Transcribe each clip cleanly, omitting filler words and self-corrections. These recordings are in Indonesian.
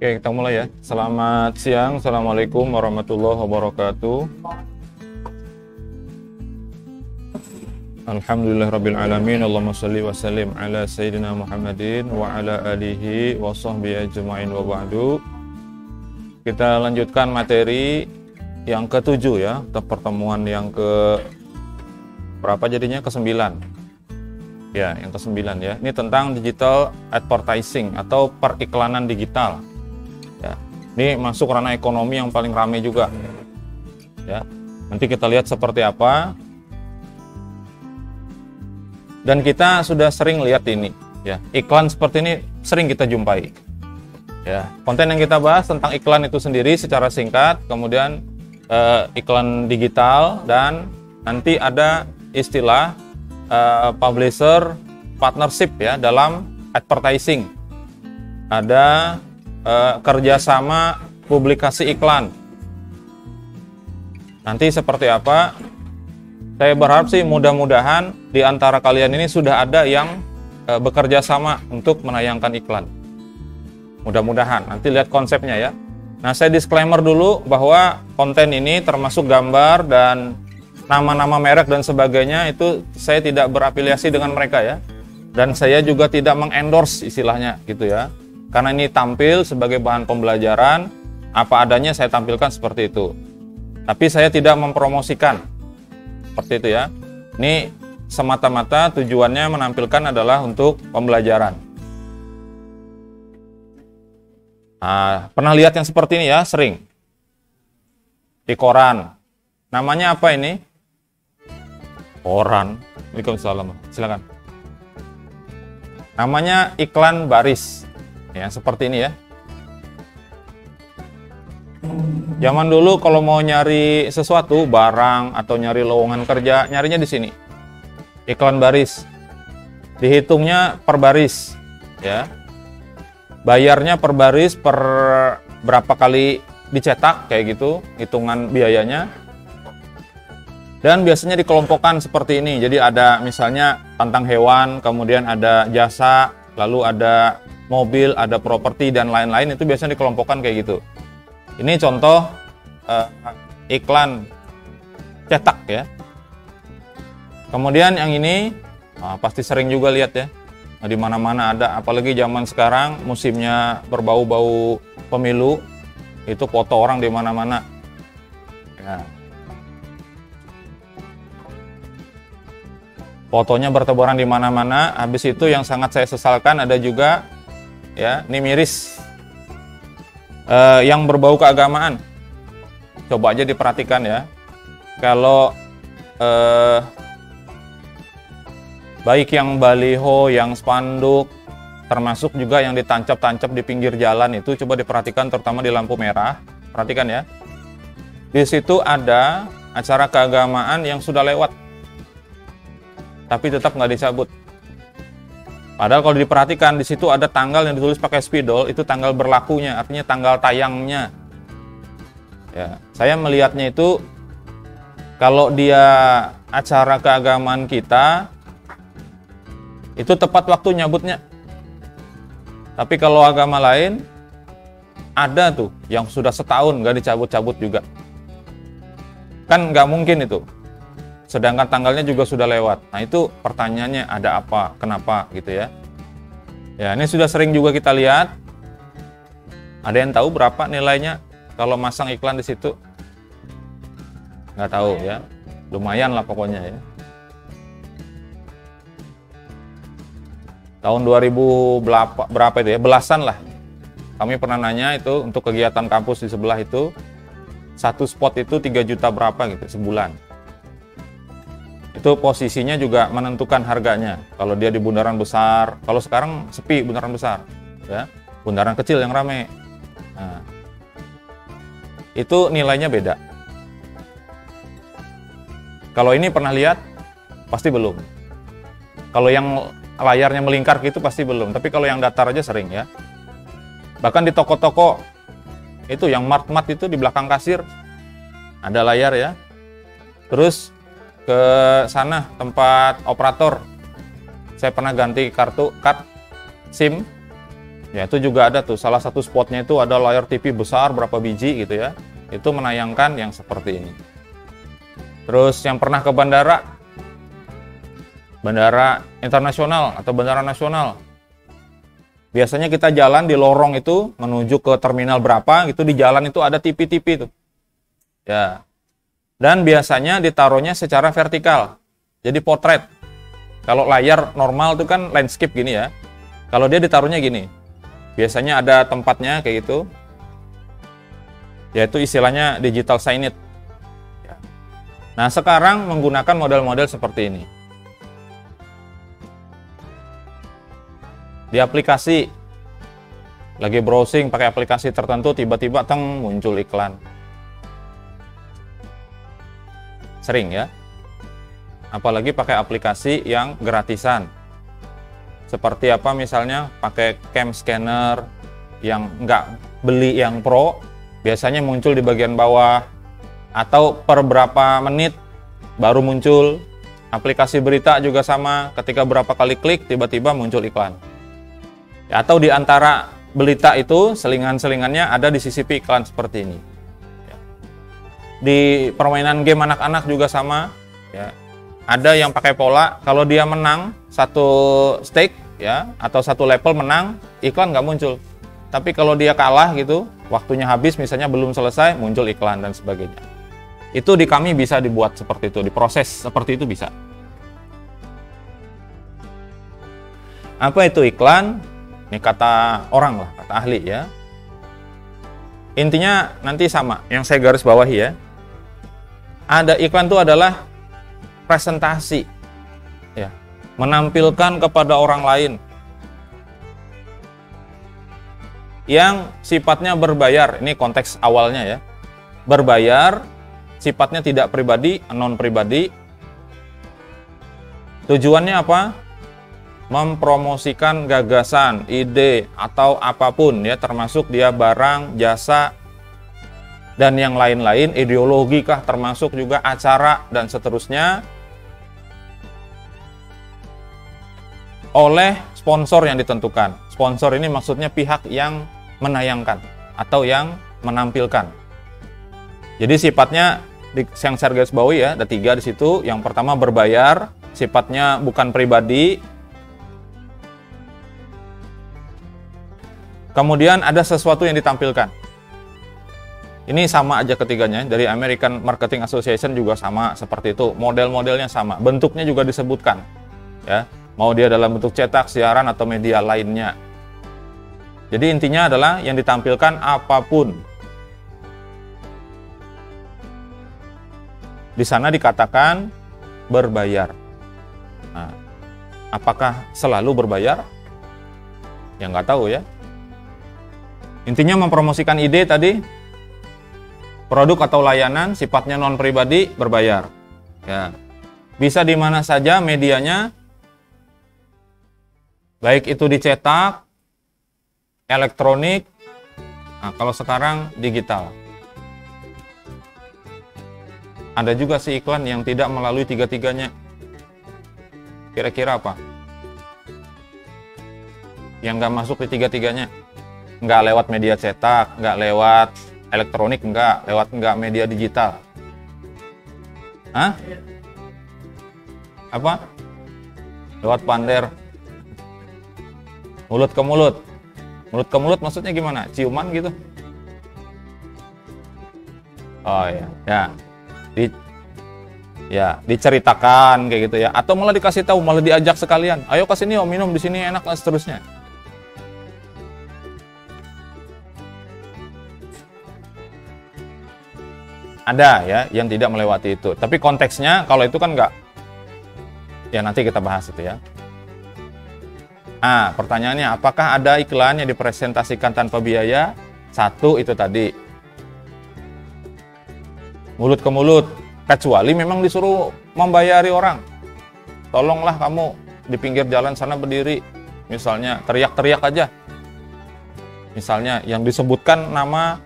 Oke, kita mulai ya. Selamat siang, Assalamualaikum warahmatullahi wabarakatuh. Alhamdulillahirrabbilalamin. Allahumma shalli wa sallim ala Sayyidina Muhammadin wa ala alihi wa sahbihi ajma'in wa ba'du. Kita lanjutkan materi yang ke-7 ya, untuk pertemuan yang ke berapa jadinya? Ke-9. Ya, yang ke-9 ya. Ini tentang digital advertising atau periklanan digital. Ya. Ini masuk ranah ekonomi yang paling ramai juga. Ya. Nanti kita lihat seperti apa. Dan kita sudah sering lihat ini, ya. Iklan seperti ini sering kita jumpai. Ya, konten yang kita bahas tentang iklan itu sendiri secara singkat, kemudian iklan digital, dan nanti ada istilah publisher partnership ya dalam advertising. Ada kerjasama publikasi iklan. Nanti seperti apa? Saya berharap sih mudah-mudahan di antara kalian ini sudah ada yang bekerja sama untuk menayangkan iklan. Mudah-mudahan, nanti lihat konsepnya ya. Nah, saya disclaimer dulu bahwa konten ini termasuk gambar dan nama-nama merek dan sebagainya itu saya tidak berafiliasi dengan mereka ya. Dan saya juga tidak mengendorse istilahnya gitu ya. Karena ini tampil sebagai bahan pembelajaran, apa adanya saya tampilkan seperti itu. Tapi saya tidak mempromosikan. Seperti itu ya. Ini semata-mata tujuannya menampilkan adalah untuk pembelajaran. Nah, pernah lihat yang seperti ini ya, sering. Di koran. Namanya apa ini? Koran. Waalaikumsalam. Silakan. Namanya iklan baris. Ya, seperti ini ya. Zaman dulu kalau mau nyari sesuatu, barang atau nyari lowongan kerja, nyarinya di sini. Iklan baris. Dihitungnya per baris, ya. Bayarnya per baris, per berapa kali dicetak kayak gitu, hitungan biayanya. Dan biasanya dikelompokkan seperti ini. Jadi ada misalnya tentang hewan, kemudian ada jasa, lalu ada mobil, ada properti dan lain-lain, itu biasanya dikelompokkan kayak gitu. Ini contoh iklan cetak ya. Kemudian yang ini pasti sering juga lihat ya. Di mana-mana ada, apalagi zaman sekarang musimnya berbau-bau pemilu, itu foto orang di mana-mana. Ya. Fotonya bertebaran di mana-mana. Habis itu yang sangat saya sesalkan ada juga ya, ini miris yang berbau keagamaan. Coba aja diperhatikan ya. Kalau baik yang baliho, yang spanduk, termasuk juga yang ditancap-tancap di pinggir jalan itu, coba diperhatikan terutama di lampu merah. Perhatikan ya. Di situ ada acara keagamaan yang sudah lewat, tapi tetap nggak dicabut. Padahal kalau diperhatikan di situ ada tanggal yang ditulis pakai spidol, itu tanggal berlakunya, artinya tanggal tayangnya. Ya, saya melihatnya itu kalau dia acara keagamaan kita itu tepat waktu nyabutnya. Tapi kalau agama lain ada tuh yang sudah setahun nggak dicabut-cabut juga. Kan nggak mungkin itu. Sedangkan tanggalnya juga sudah lewat. Nah, itu pertanyaannya ada apa, kenapa gitu ya. Ya, ini sudah sering juga kita lihat. Ada yang tahu berapa nilainya kalau masang iklan di situ? Nggak tahu ya. Lumayan lah pokoknya ya. Tahun 2000 berapa itu ya? Belasan lah. Kami pernah nanya itu untuk kegiatan kampus di sebelah itu. Satu spot itu 3 juta berapa gitu sebulan. Itu posisinya juga menentukan harganya. Kalau dia di bundaran besar, kalau sekarang sepi bundaran besar, ya, bundaran kecil yang ramai. Nah, itu nilainya beda. Kalau ini pernah lihat, pasti belum. Kalau yang layarnya melingkar gitu pasti belum. Tapi kalau yang datar aja sering ya. Bahkan di toko-toko itu yang mart-mart itu di belakang kasir ada layar ya. Terus ke sana tempat operator, saya pernah ganti kartu SIM Ya itu juga ada tuh, salah satu spotnya itu ada layar TV besar berapa biji gitu ya. Itu menayangkan yang seperti ini. Terus yang pernah ke bandara internasional atau bandara nasional. Biasanya kita jalan di lorong itu menuju ke terminal berapa gitu, di jalan itu ada TV-TV tuh. Ya. Dan biasanya ditaruhnya secara vertikal. Jadi potret. Kalau layar normal itu kan landscape gini ya. Kalau dia ditaruhnya gini. Biasanya ada tempatnya kayak gitu. Yaitu istilahnya digital signage. Ya. Nah, sekarang menggunakan model-model seperti ini. Di aplikasi, lagi browsing pakai aplikasi tertentu, tiba-tiba muncul iklan. Sering ya. Apalagi pakai aplikasi yang gratisan. Seperti apa misalnya pakai cam scanner yang nggak beli yang pro, biasanya muncul di bagian bawah. Atau per berapa menit baru muncul. Aplikasi berita juga sama, ketika berapa kali klik tiba-tiba muncul iklan. Atau di antara berita itu selingan-selingannya ada disisipi iklan seperti ini. Di permainan game anak-anak juga sama. Ya. Ada yang pakai pola, kalau dia menang satu stake ya atau satu level menang, iklan nggak muncul. Tapi kalau dia kalah gitu, waktunya habis misalnya belum selesai, muncul iklan dan sebagainya. Itu di kami bisa dibuat seperti itu, diproses seperti itu bisa. Apa itu iklan? Ini kata orang lah, kata ahli ya. Intinya nanti sama, yang saya garis bawahi ya. Ada iklan itu adalah presentasi, ya, menampilkan kepada orang lain yang sifatnya berbayar. Ini konteks awalnya ya, berbayar, sifatnya tidak pribadi, non pribadi. Tujuannya apa? Mempromosikan gagasan, ide, atau apapun ya, termasuk dia barang, jasa, dan yang lain-lain, ideologi kah, termasuk juga acara, dan seterusnya, oleh sponsor yang ditentukan. Sponsor ini maksudnya pihak yang menayangkan, atau yang menampilkan. Jadi sifatnya, yang saya garis bawahi ya, ada 3 di situ. Yang pertama berbayar, sifatnya bukan pribadi. Kemudian ada sesuatu yang ditampilkan. Ini sama aja ketiganya, dari American Marketing Association juga sama seperti itu. Model-modelnya sama, bentuknya juga disebutkan. Ya, mau dia dalam bentuk cetak, siaran, atau media lainnya. Jadi intinya adalah yang ditampilkan apapun. Di sana dikatakan berbayar. Nah, apakah selalu berbayar? Ya nggak tahu ya. Intinya mempromosikan ide tadi, produk atau layanan sifatnya non pribadi, berbayar. Ya. Bisa di mana saja medianya, baik itu dicetak, elektronik, nah kalau sekarang digital. Ada juga sih iklan yang tidak melalui 3-tiganya. Kira-kira apa? Yang nggak masuk di 3-tiganya. Nggak lewat media cetak, nggak lewat elektronik, nggak media digital. Hah? Apa? Lewat pander. Mulut ke mulut. Mulut ke mulut maksudnya gimana? Ciuman gitu? Oh iya, ya. Diceritakan kayak gitu ya. Atau malah dikasih tahu, malah diajak sekalian. Ayo ke sini, minum di sini enak dan seterusnya. Ada ya yang tidak melewati itu. Tapi konteksnya kalau itu kan enggak. Ya nanti kita bahas itu ya. Pertanyaannya, apakah ada iklan yang dipresentasikan tanpa biaya? 1 itu tadi. Mulut ke mulut. Kecuali memang disuruh membayari orang. Tolonglah kamu di pinggir jalan sana berdiri. Misalnya teriak-teriak aja. Misalnya yang disebutkan nama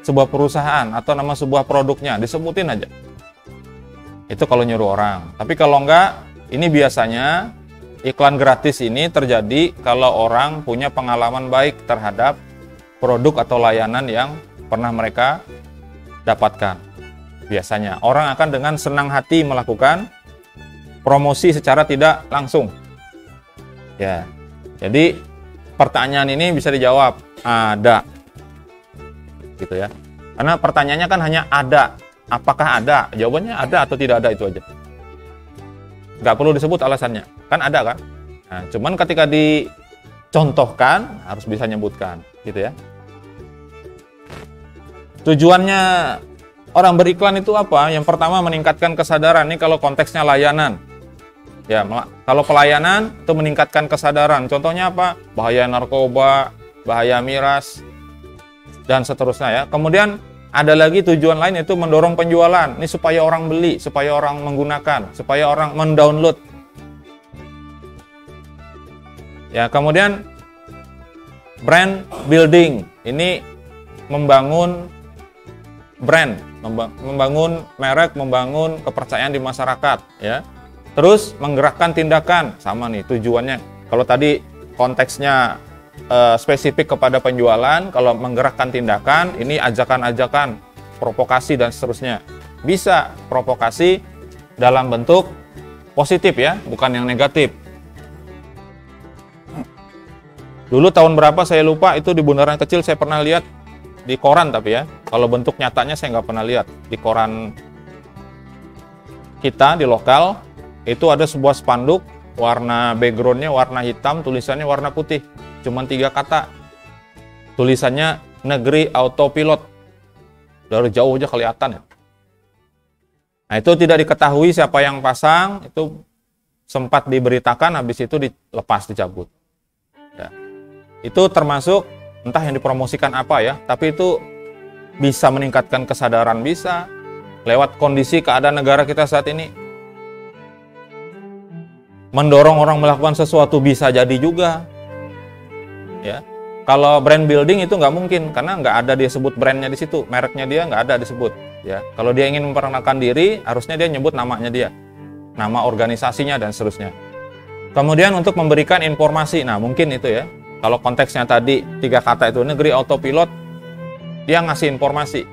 sebuah perusahaan atau nama sebuah produknya, disebutin aja. Itu kalau nyuruh orang. Tapi kalau enggak, ini biasanya iklan gratis ini terjadi kalau orang punya pengalaman baik terhadap produk atau layanan yang pernah mereka dapatkan. Biasanya orang akan dengan senang hati melakukan promosi secara tidak langsung. Ya. Jadi pertanyaan ini bisa dijawab ada. Gitu ya. Karena pertanyaannya kan hanya ada. Apakah ada? Jawabannya ada atau tidak ada, itu aja. Nggak perlu disebut alasannya. Kan ada kan? Nah, cuman ketika dicontohkan harus bisa nyebutkan, gitu ya. Tujuannya orang beriklan itu apa? Yang pertama meningkatkan kesadaran. Ini kalau konteksnya layanan. Ya, kalau pelayanan itu meningkatkan kesadaran. Contohnya apa? Bahaya narkoba, bahaya miras, dan seterusnya ya. Kemudian ada lagi tujuan lain, yaitu mendorong penjualan. Ini supaya orang beli, supaya orang menggunakan, supaya orang mendownload. Ya, kemudian brand building. Ini membangun brand, membangun merek, membangun kepercayaan di masyarakat, ya. Terus menggerakkan tindakan, sama nih tujuannya. Kalau tadi konteksnya spesifik kepada penjualan, kalau menggerakkan tindakan, ini ajakan-ajakan, provokasi dan seterusnya. Bisa provokasi dalam bentuk positif ya, bukan yang negatif. Dulu tahun berapa saya lupa, itu di Bundaran Kecil saya pernah lihat di koran, tapi ya, kalau bentuk nyatanya saya nggak pernah lihat. Di koran kita di lokal itu ada sebuah spanduk, warna backgroundnya warna hitam, tulisannya warna putih, cuman 3 kata, tulisannya Negeri Autopilot. Dari jauh aja kelihatan ya. Nah, itu tidak diketahui siapa yang pasang, itu sempat diberitakan, habis itu dilepas, dicabut ya. Itu termasuk entah yang dipromosikan apa ya, tapi itu bisa meningkatkan kesadaran, bisa lewat kondisi keadaan negara kita saat ini. Mendorong orang melakukan sesuatu bisa jadi juga. Ya, kalau brand building itu nggak mungkin, karena nggak ada dia sebut brandnya di situ, mereknya dia nggak ada disebut. Ya, kalau dia ingin memperkenalkan diri, harusnya dia nyebut namanya dia, nama organisasinya dan seterusnya. Kemudian untuk memberikan informasi, nah mungkin itu ya. Kalau konteksnya tadi 3 kata itu Negeri Autopilot, dia ngasih informasi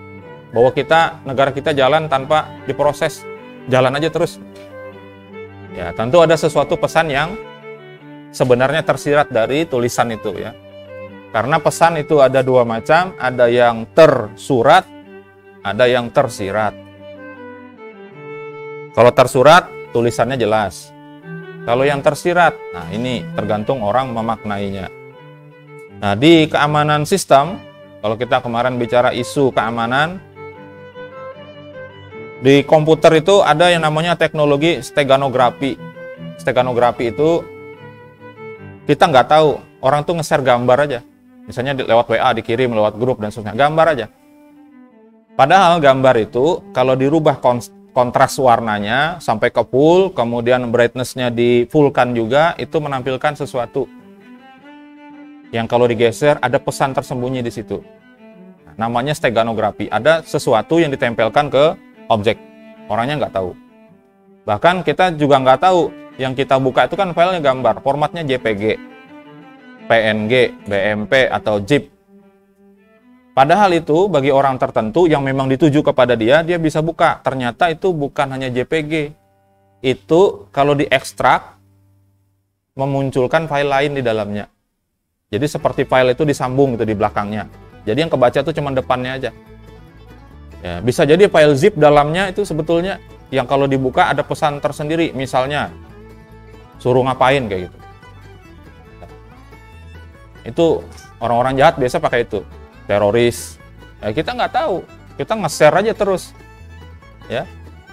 bahwa negara kita jalan tanpa diproses, jalan aja terus. Ya, tentu ada sesuatu pesan yang sebenarnya tersirat dari tulisan itu ya. Karena pesan itu ada 2 macam, ada yang tersurat, ada yang tersirat. Kalau tersurat, tulisannya jelas. Kalau yang tersirat, nah ini tergantung orang memaknainya. Nah, di keamanan sistem, kalau kita kemarin bicara isu keamanan, di komputer itu ada yang namanya teknologi steganografi. Steganografi itu kita nggak tahu, orang tuh nge-share gambar aja. Misalnya lewat WA, dikirim lewat grup dan sebagainya, gambar aja. Padahal gambar itu kalau dirubah kontras warnanya sampai ke full, kemudian brightness-nya di fullkan juga, itu menampilkan sesuatu yang kalau digeser ada pesan tersembunyi di situ. Namanya steganografi. Ada sesuatu yang ditempelkan ke objek, orangnya nggak tahu. Bahkan kita juga nggak tahu, yang kita buka itu kan filenya gambar, formatnya JPG, PNG, BMP, atau ZIP. Padahal itu bagi orang tertentu yang memang dituju kepada dia bisa buka. Ternyata itu bukan hanya JPG. Itu kalau diekstrak, memunculkan file lain di dalamnya. Jadi seperti file itu disambung gitu di belakangnya. Jadi yang kebaca itu cuma depannya aja. Ya, bisa jadi file zip dalamnya itu sebetulnya yang kalau dibuka ada pesan tersendiri, misalnya suruh ngapain kayak gitu. Itu orang-orang jahat biasa pakai itu, teroris. Ya, kita nggak tahu, kita nge-share aja terus. Ya,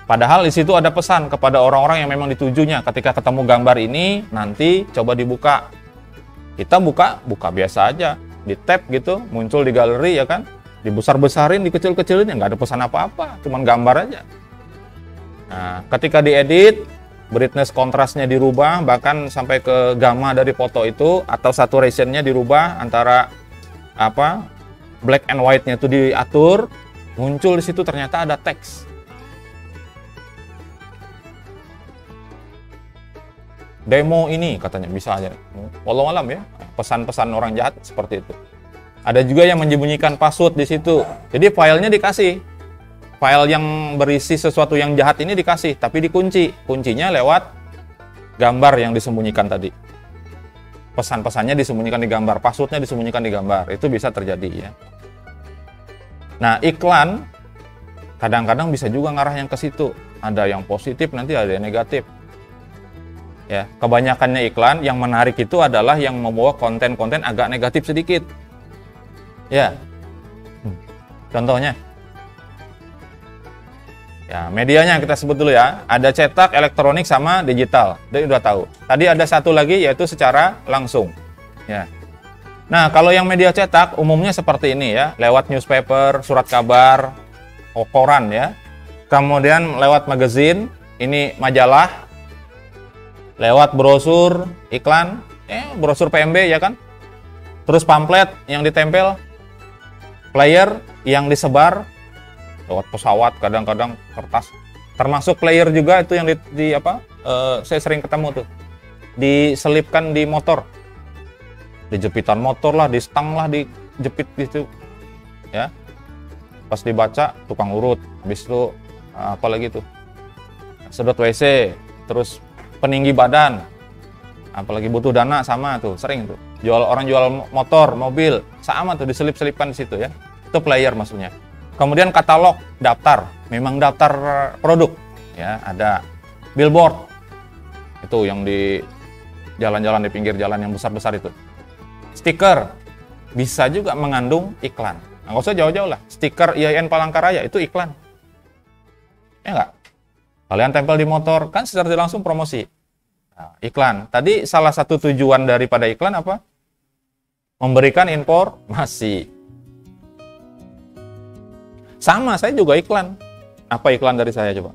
padahal di situ ada pesan kepada orang-orang yang memang ditujunya. Ketika ketemu gambar ini, nanti coba dibuka. Kita buka biasa aja, di tab gitu, muncul di galeri ya kan. Dibesar-besarin, dikecil-kecilin, ya nggak ada pesan apa-apa, cuman gambar aja. Nah, ketika diedit, brightness kontrasnya dirubah, bahkan sampai ke gamma dari foto itu, atau saturationnya dirubah antara black and white-nya itu diatur, muncul di situ ternyata ada teks. demo ini katanya, bisa aja. Wallahu alam ya, pesan-pesan orang jahat seperti itu. Ada juga yang menyembunyikan password di situ. Jadi filenya dikasih. File yang berisi sesuatu yang jahat ini dikasih, tapi dikunci. Kuncinya lewat gambar yang disembunyikan tadi. Pesan-pesannya disembunyikan di gambar, passwordnya disembunyikan di gambar. Itu bisa terjadi ya. Nah, iklan kadang-kadang bisa juga ngarah yang ke situ. Ada yang positif, nanti ada yang negatif. Ya, kebanyakannya iklan yang menarik itu adalah yang membawa konten-konten agak negatif sedikit. Ya. Contohnya. Ya, medianya kita sebut dulu ya. Ada cetak, elektronik sama digital. Jadi udah tahu. Tadi ada satu lagi yaitu secara langsung. Ya. Nah, kalau yang media cetak umumnya seperti ini ya, lewat newspaper, surat kabar, koran ya. Kemudian lewat magazine, ini majalah, lewat brosur, iklan, brosur PMB ya kan. Terus pamflet yang ditempel, player yang disebar lewat pesawat, kadang-kadang kertas. Termasuk player juga itu yang saya sering ketemu tuh. Diselipkan di motor. Di jepitan motor lah, di stang lah, dijepit gitu. Ya. Pas dibaca tukang urut, habis itu apalagi tuh. Sedot WC, terus peninggi badan. Apalagi butuh dana sama tuh, sering tuh. Orang jual motor, mobil, sama tuh diselip-selipkan di situ ya. Itu player maksudnya. Kemudian katalog, daftar, memang daftar produk ya, ada billboard. Itu yang di jalan-jalan di pinggir jalan yang besar-besar itu. Stiker bisa juga mengandung iklan. Nggak usah jauh-jauh lah. Stiker IAIN Palangkaraya itu iklan. Ya nggak? Kalian tempel di motor, kan secara langsung promosi. Nah, iklan. Tadi salah satu tujuan daripada iklan apa? Memberikan informasi. Sama, saya juga iklan. Apa iklan dari saya coba?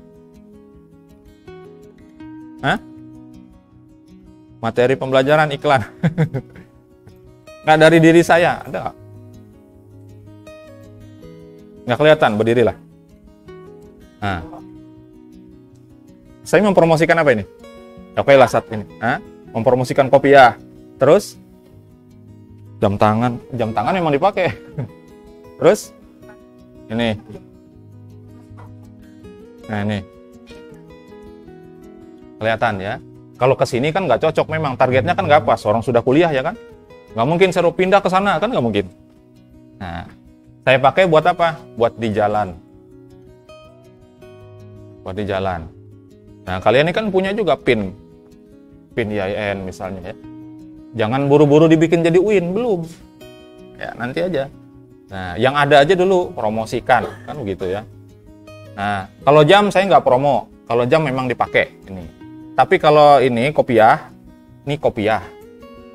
Hah? Materi pembelajaran iklan. Nggak dari diri saya, ada nggak? Nggak kelihatan, berdirilah. Nah. Saya mempromosikan apa ini? Oke lah saat ini. Hah? Mempromosikan kopiah. Terus? Jam tangan. Jam tangan memang dipakai. Terus? Ini. Nah ini. Kelihatan ya. Kalau ke sini kan nggak cocok memang. Targetnya kan nggak pas. Orang sudah kuliah ya kan? Nggak mungkin saya pindah ke sana kan, nggak mungkin. Nah, saya pakai buat apa? Buat di jalan. Buat di jalan. Nah, kalian ini kan punya juga PIN IAIN misalnya ya. Jangan buru-buru dibikin jadi UIN, belum. Ya, nanti aja. Nah, yang ada aja dulu promosikan, kan begitu ya. Nah, kalau jam saya nggak promo. Kalau jam memang dipakai ini. Tapi kalau ini kopiah,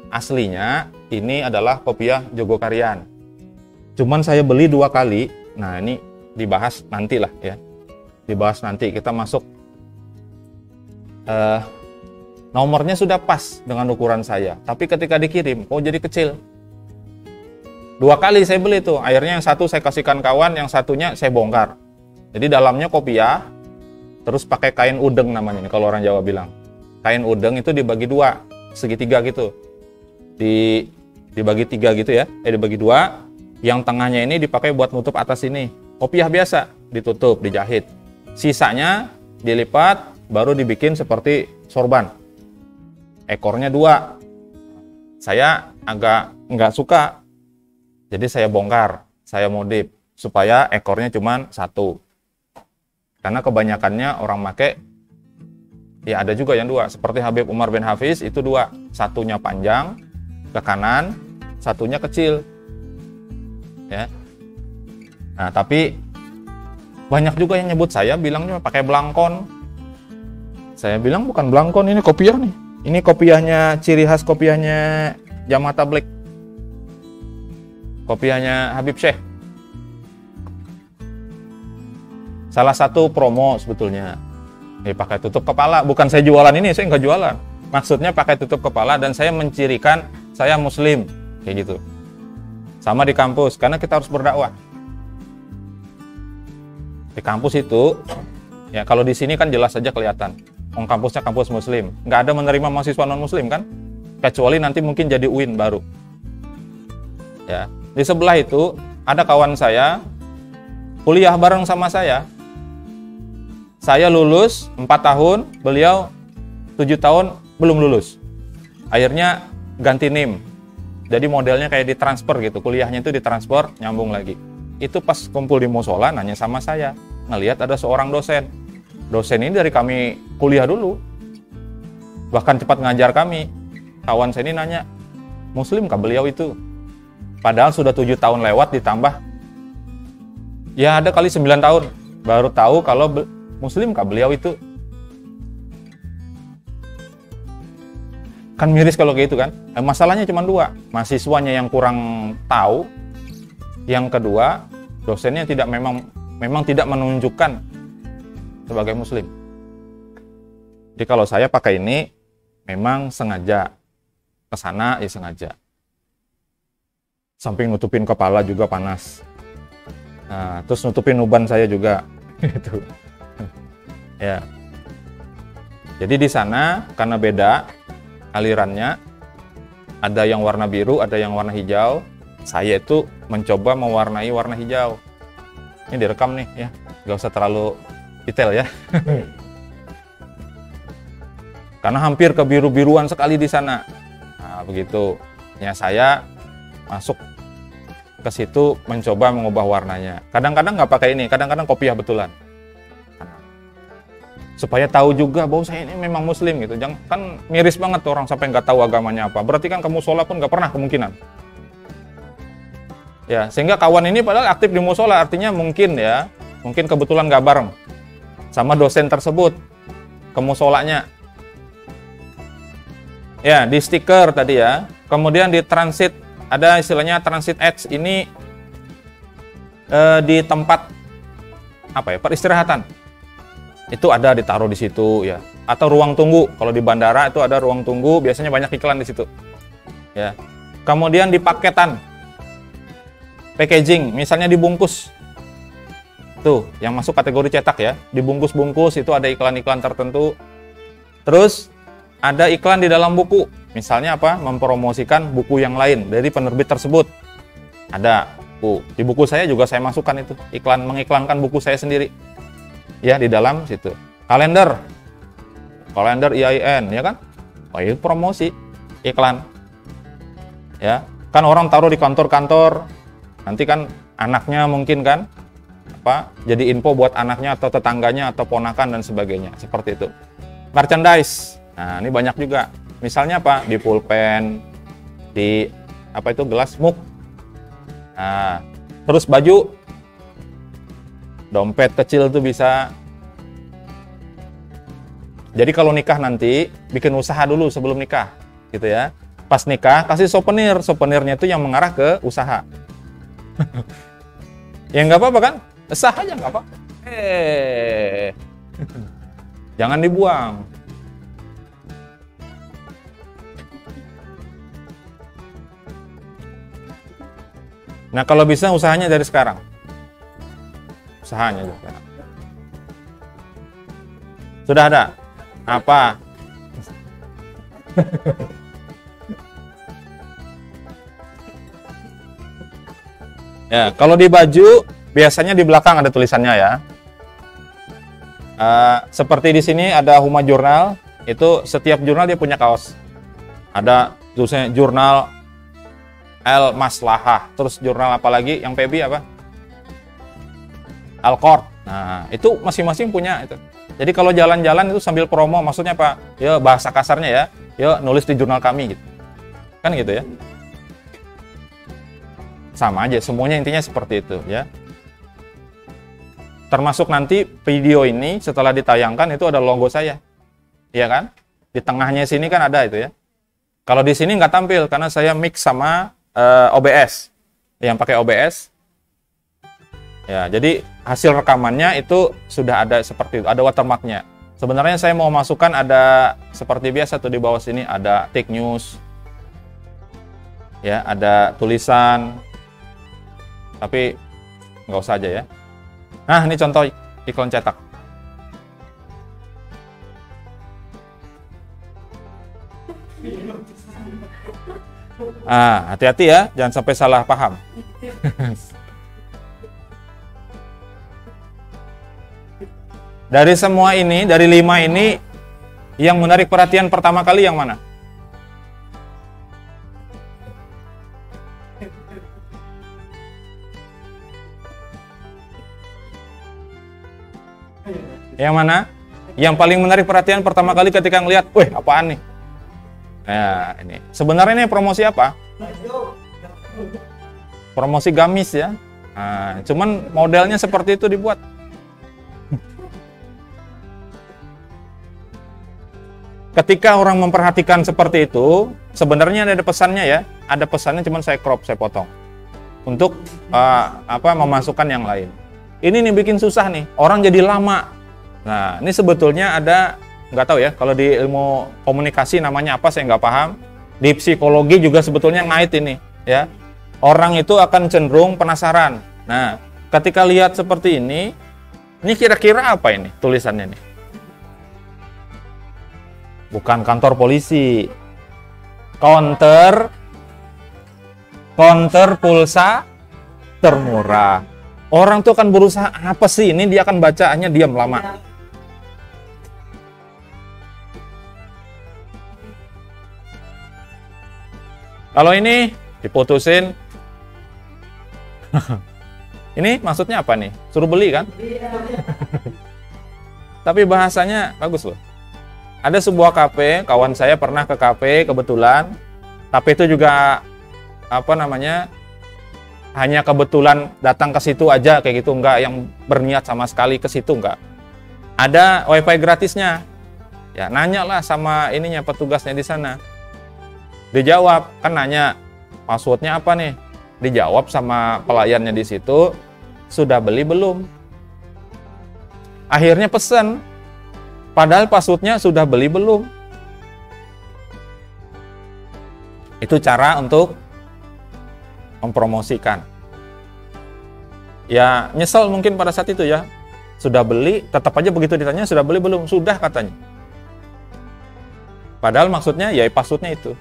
aslinya ini adalah kopiah Jogokarian. Cuman saya beli 2 kali. Nah, ini dibahas nanti lah ya. Dibahas nanti, kita masuk. Nomornya sudah pas dengan ukuran saya. Tapi ketika dikirim, jadi kecil. 2 kali saya beli tuh. Akhirnya yang satu saya kasihkan kawan, yang satunya saya bongkar. Jadi dalamnya kopiah, terus pakai kain udeng namanya nih kalau orang Jawa bilang. Kain udeng itu dibagi 2, segitiga gitu. Dibagi 3 gitu ya. Dibagi 2. Yang tengahnya ini dipakai buat nutup atas ini. Kopiah biasa, ditutup, dijahit. Sisanya dilipat, baru dibikin seperti sorban. Ekornya 2. Saya agak nggak suka. Jadi saya bongkar, saya modif supaya ekornya cuma 1. Karena kebanyakannya orang make, ya ada juga yang 2. Seperti Habib Umar bin Hafiz itu 2. Satunya panjang ke kanan, satunya kecil. Ya. Nah, tapi banyak juga yang nyebut saya, bilangnya pakai belangkon. Saya bilang bukan belangkon, ini kopiah nih. Ini kopiahnya, ciri khas kopiahnya Jamaah Tabligh. Kopiahnya Habib Syekh. Salah satu promo sebetulnya. Pakai tutup kepala. Bukan saya jualan ini, saya nggak jualan. Maksudnya pakai tutup kepala dan saya mencirikan saya muslim. Kayak gitu. Sama di kampus, karena kita harus berdakwah. Di kampus itu, ya kalau di sini kan jelas saja kelihatan. Kampusnya kampus muslim, nggak ada menerima mahasiswa non muslim kan, kecuali nanti mungkin jadi UIN baru. Ya, di sebelah itu ada kawan saya kuliah bareng sama saya. Saya lulus 4 tahun, beliau 7 tahun belum lulus. Akhirnya ganti NIM. Jadi modelnya kayak ditransfer gitu, kuliahnya itu ditransfer, nyambung lagi. Itu pas kumpul di musola nanya sama saya, ngelihat ada seorang dosen. Dosen ini dari kami kuliah dulu, bahkan cepat ngajar kami. Kawan saya ini nanya, muslim kah beliau itu? Padahal sudah 7 tahun lewat, ditambah ya ada kali 9 tahun baru tahu kalau muslim kah beliau itu. Kan miris kalau kayak gitu kan. Masalahnya cuma 2, mahasiswanya yang kurang tahu, yang kedua dosennya memang tidak menunjukkan sebagai muslim. Jadi kalau saya pakai ini memang sengaja ke sana, ya sengaja. Samping nutupin kepala juga panas. Nah, terus nutupin uban saya juga gitu. Ya. Jadi di sana karena beda alirannya, ada yang warna biru, ada yang warna hijau. Saya itu mencoba mewarnai warna hijau. Ini direkam nih ya, nggak usah terlalu detail ya. Karena hampir kebiru-biruan sekali di sana. Nah, begitu. Ya saya masuk ke situ mencoba mengubah warnanya. Kadang-kadang nggak pakai ini, kadang-kadang kopiah betulan. Supaya tahu juga bahwa saya ini memang muslim gitu. Jangan kan miris banget tuh orang sampai nggak tahu agamanya apa. Berarti kan kamu sholat pun nggak pernah kemungkinan. Ya, sehingga kawan ini padahal aktif di musola, artinya mungkin kebetulan nggak bareng sama dosen tersebut ke musolanya. Ya, di stiker tadi ya. Kemudian di transit, ada istilahnya transit X ini di tempat peristirahatan. Itu ada ditaruh di situ ya. Atau ruang tunggu. Kalau di bandara itu ada ruang tunggu, biasanya banyak iklan di situ. Ya. Kemudian di paketan. Packaging, misalnya dibungkus. Tuh, yang masuk kategori cetak ya. Dibungkus-bungkus itu ada iklan-iklan tertentu. Terus ada iklan di dalam buku. Misalnya apa? Mempromosikan buku yang lain dari penerbit tersebut. Ada buku. Di buku saya juga saya masukkan itu. Iklan mengiklankan buku saya sendiri. Ya, di dalam situ. Kalender IAIN, ya kan? Oh, itu promosi, iklan. Ya, kan orang taruh di kantor-kantor. Nanti kan anaknya mungkin kan jadi info buat anaknya atau tetangganya atau ponakan dan sebagainya, seperti itu. Merchandise. Nah, ini banyak juga. Misalnya apa? Di pulpen, di gelas mug. Nah, terus baju. Dompet kecil tuh bisa. Jadi kalau nikah nanti bikin usaha dulu sebelum nikah, gitu ya. Pas nikah kasih souvenir. Souvenirnya itu yang mengarah ke usaha. Ya nggak apa-apa kan? Sah aja nggak apa. Jangan dibuang. Nah kalau bisa usahanya dari sekarang. Usahanya dari sekarang. Sudah ada? Apa? Ya, kalau di baju biasanya di belakang ada tulisannya ya. Seperti di sini ada Huma Jurnal, itu setiap jurnal dia punya kaos. Ada tulisannya jurnal Al Maslahah, terus jurnal apa lagi yang PB apa? Al Qort. Nah, itu masing-masing punya itu. Jadi kalau jalan-jalan itu sambil promo, maksudnya apa? Ya bahasa kasarnya ya, ya nulis di jurnal kami gitu. Kan gitu ya. Sama aja, semuanya intinya seperti itu ya. Termasuk nanti video ini setelah ditayangkan itu ada logo saya. Iya kan? Di tengahnya sini kan ada itu ya. Kalau di sini nggak tampil karena saya mix sama OBS. Yang pakai OBS. Ya, jadi hasil rekamannya itu sudah ada seperti itu, ada watermarknya. Sebenarnya saya mau masukkan ada seperti biasa tuh di bawah sini ada Take News. Ya, ada tulisan. Tapi nggak usah aja ya. Nah, ini contoh iklan cetak. Hati-hati ya, jangan sampai salah paham. Dari semua ini, dari 5 ini, yang menarik perhatian pertama kali yang mana? Yang mana? Yang paling menarik perhatian pertama kali ketika ngelihat, wih, apaan nih? Nah, ini. Sebenarnya ini promosi apa? Promosi gamis ya. Nah, cuman modelnya seperti itu dibuat. Ketika orang memperhatikan seperti itu, sebenarnya ada pesannya ya. Ada pesannya, cuman saya crop, saya potong. Untuk memasukkan yang lain. Ini nih bikin susah nih. Orang jadi lama. Nah, ini sebetulnya ada, nggak tahu ya, kalau di ilmu komunikasi namanya apa, saya nggak paham. Di psikologi juga sebetulnya ngait ini, ya. Orang itu akan cenderung penasaran. Nah, ketika lihat seperti ini kira-kira apa ini tulisannya nih? Bukan kantor polisi. Counter pulsa termurah. Orang tuh akan berusaha, apa sih ini, dia akan baca, hanya diam lama. Kalau ini diputusin. Ini maksudnya apa nih? Suruh beli kan? Tapi bahasanya bagus loh. Ada sebuah kafe, kawan saya pernah ke kafe kebetulan. Tapi itu juga hanya kebetulan datang ke situ aja kayak gitu, enggak yang berniat sama sekali ke situ, enggak. Ada wifi gratisnya. Ya, nanya lah sama ininya, petugasnya di sana. Dijawab, kan nanya, passwordnya apa nih? Dijawab sama pelayannya di situ, sudah beli belum? Akhirnya pesan, padahal passwordnya sudah beli belum? Itu cara untuk mempromosikan. Ya, nyesel mungkin pada saat itu ya. Sudah beli, tetap aja begitu ditanya, sudah beli belum? Sudah katanya. Padahal maksudnya ya passwordnya itu.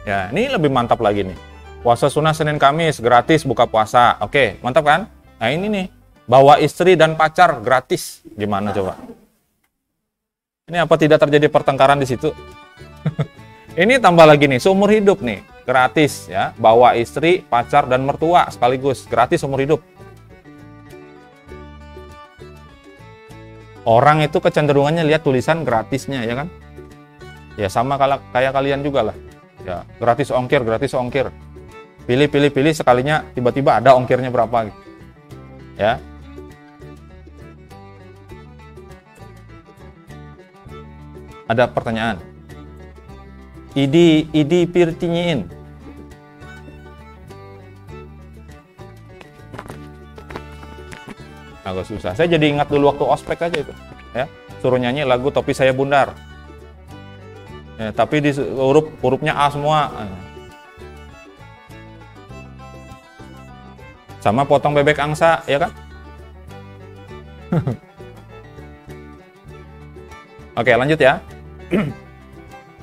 Ya, ini lebih mantap lagi nih. Puasa sunnah Senin Kamis gratis buka puasa. Oke, mantap kan? Nah, ini nih, bawa istri dan pacar gratis. Gimana coba? Ini apa tidak terjadi pertengkaran di situ? Ini tambah lagi nih, seumur hidup nih, gratis ya. Bawa istri, pacar dan mertua sekaligus gratis seumur hidup. Orang itu kecenderungannya lihat tulisan gratisnya, ya kan? Ya sama kayak kalian juga lah. Ya, gratis ongkir, gratis ongkir. Pilih sekalinya tiba-tiba ada ongkirnya berapa gitu. Ya. Ada pertanyaan. Idi pirtinyin. Agak susah. Saya jadi ingat dulu waktu ospek aja itu. Ya, suruh nyanyi lagu Topi Saya Bundar. Ya, tapi di hurufnya A semua. Sama potong bebek angsa, ya kan? Oke, lanjut ya.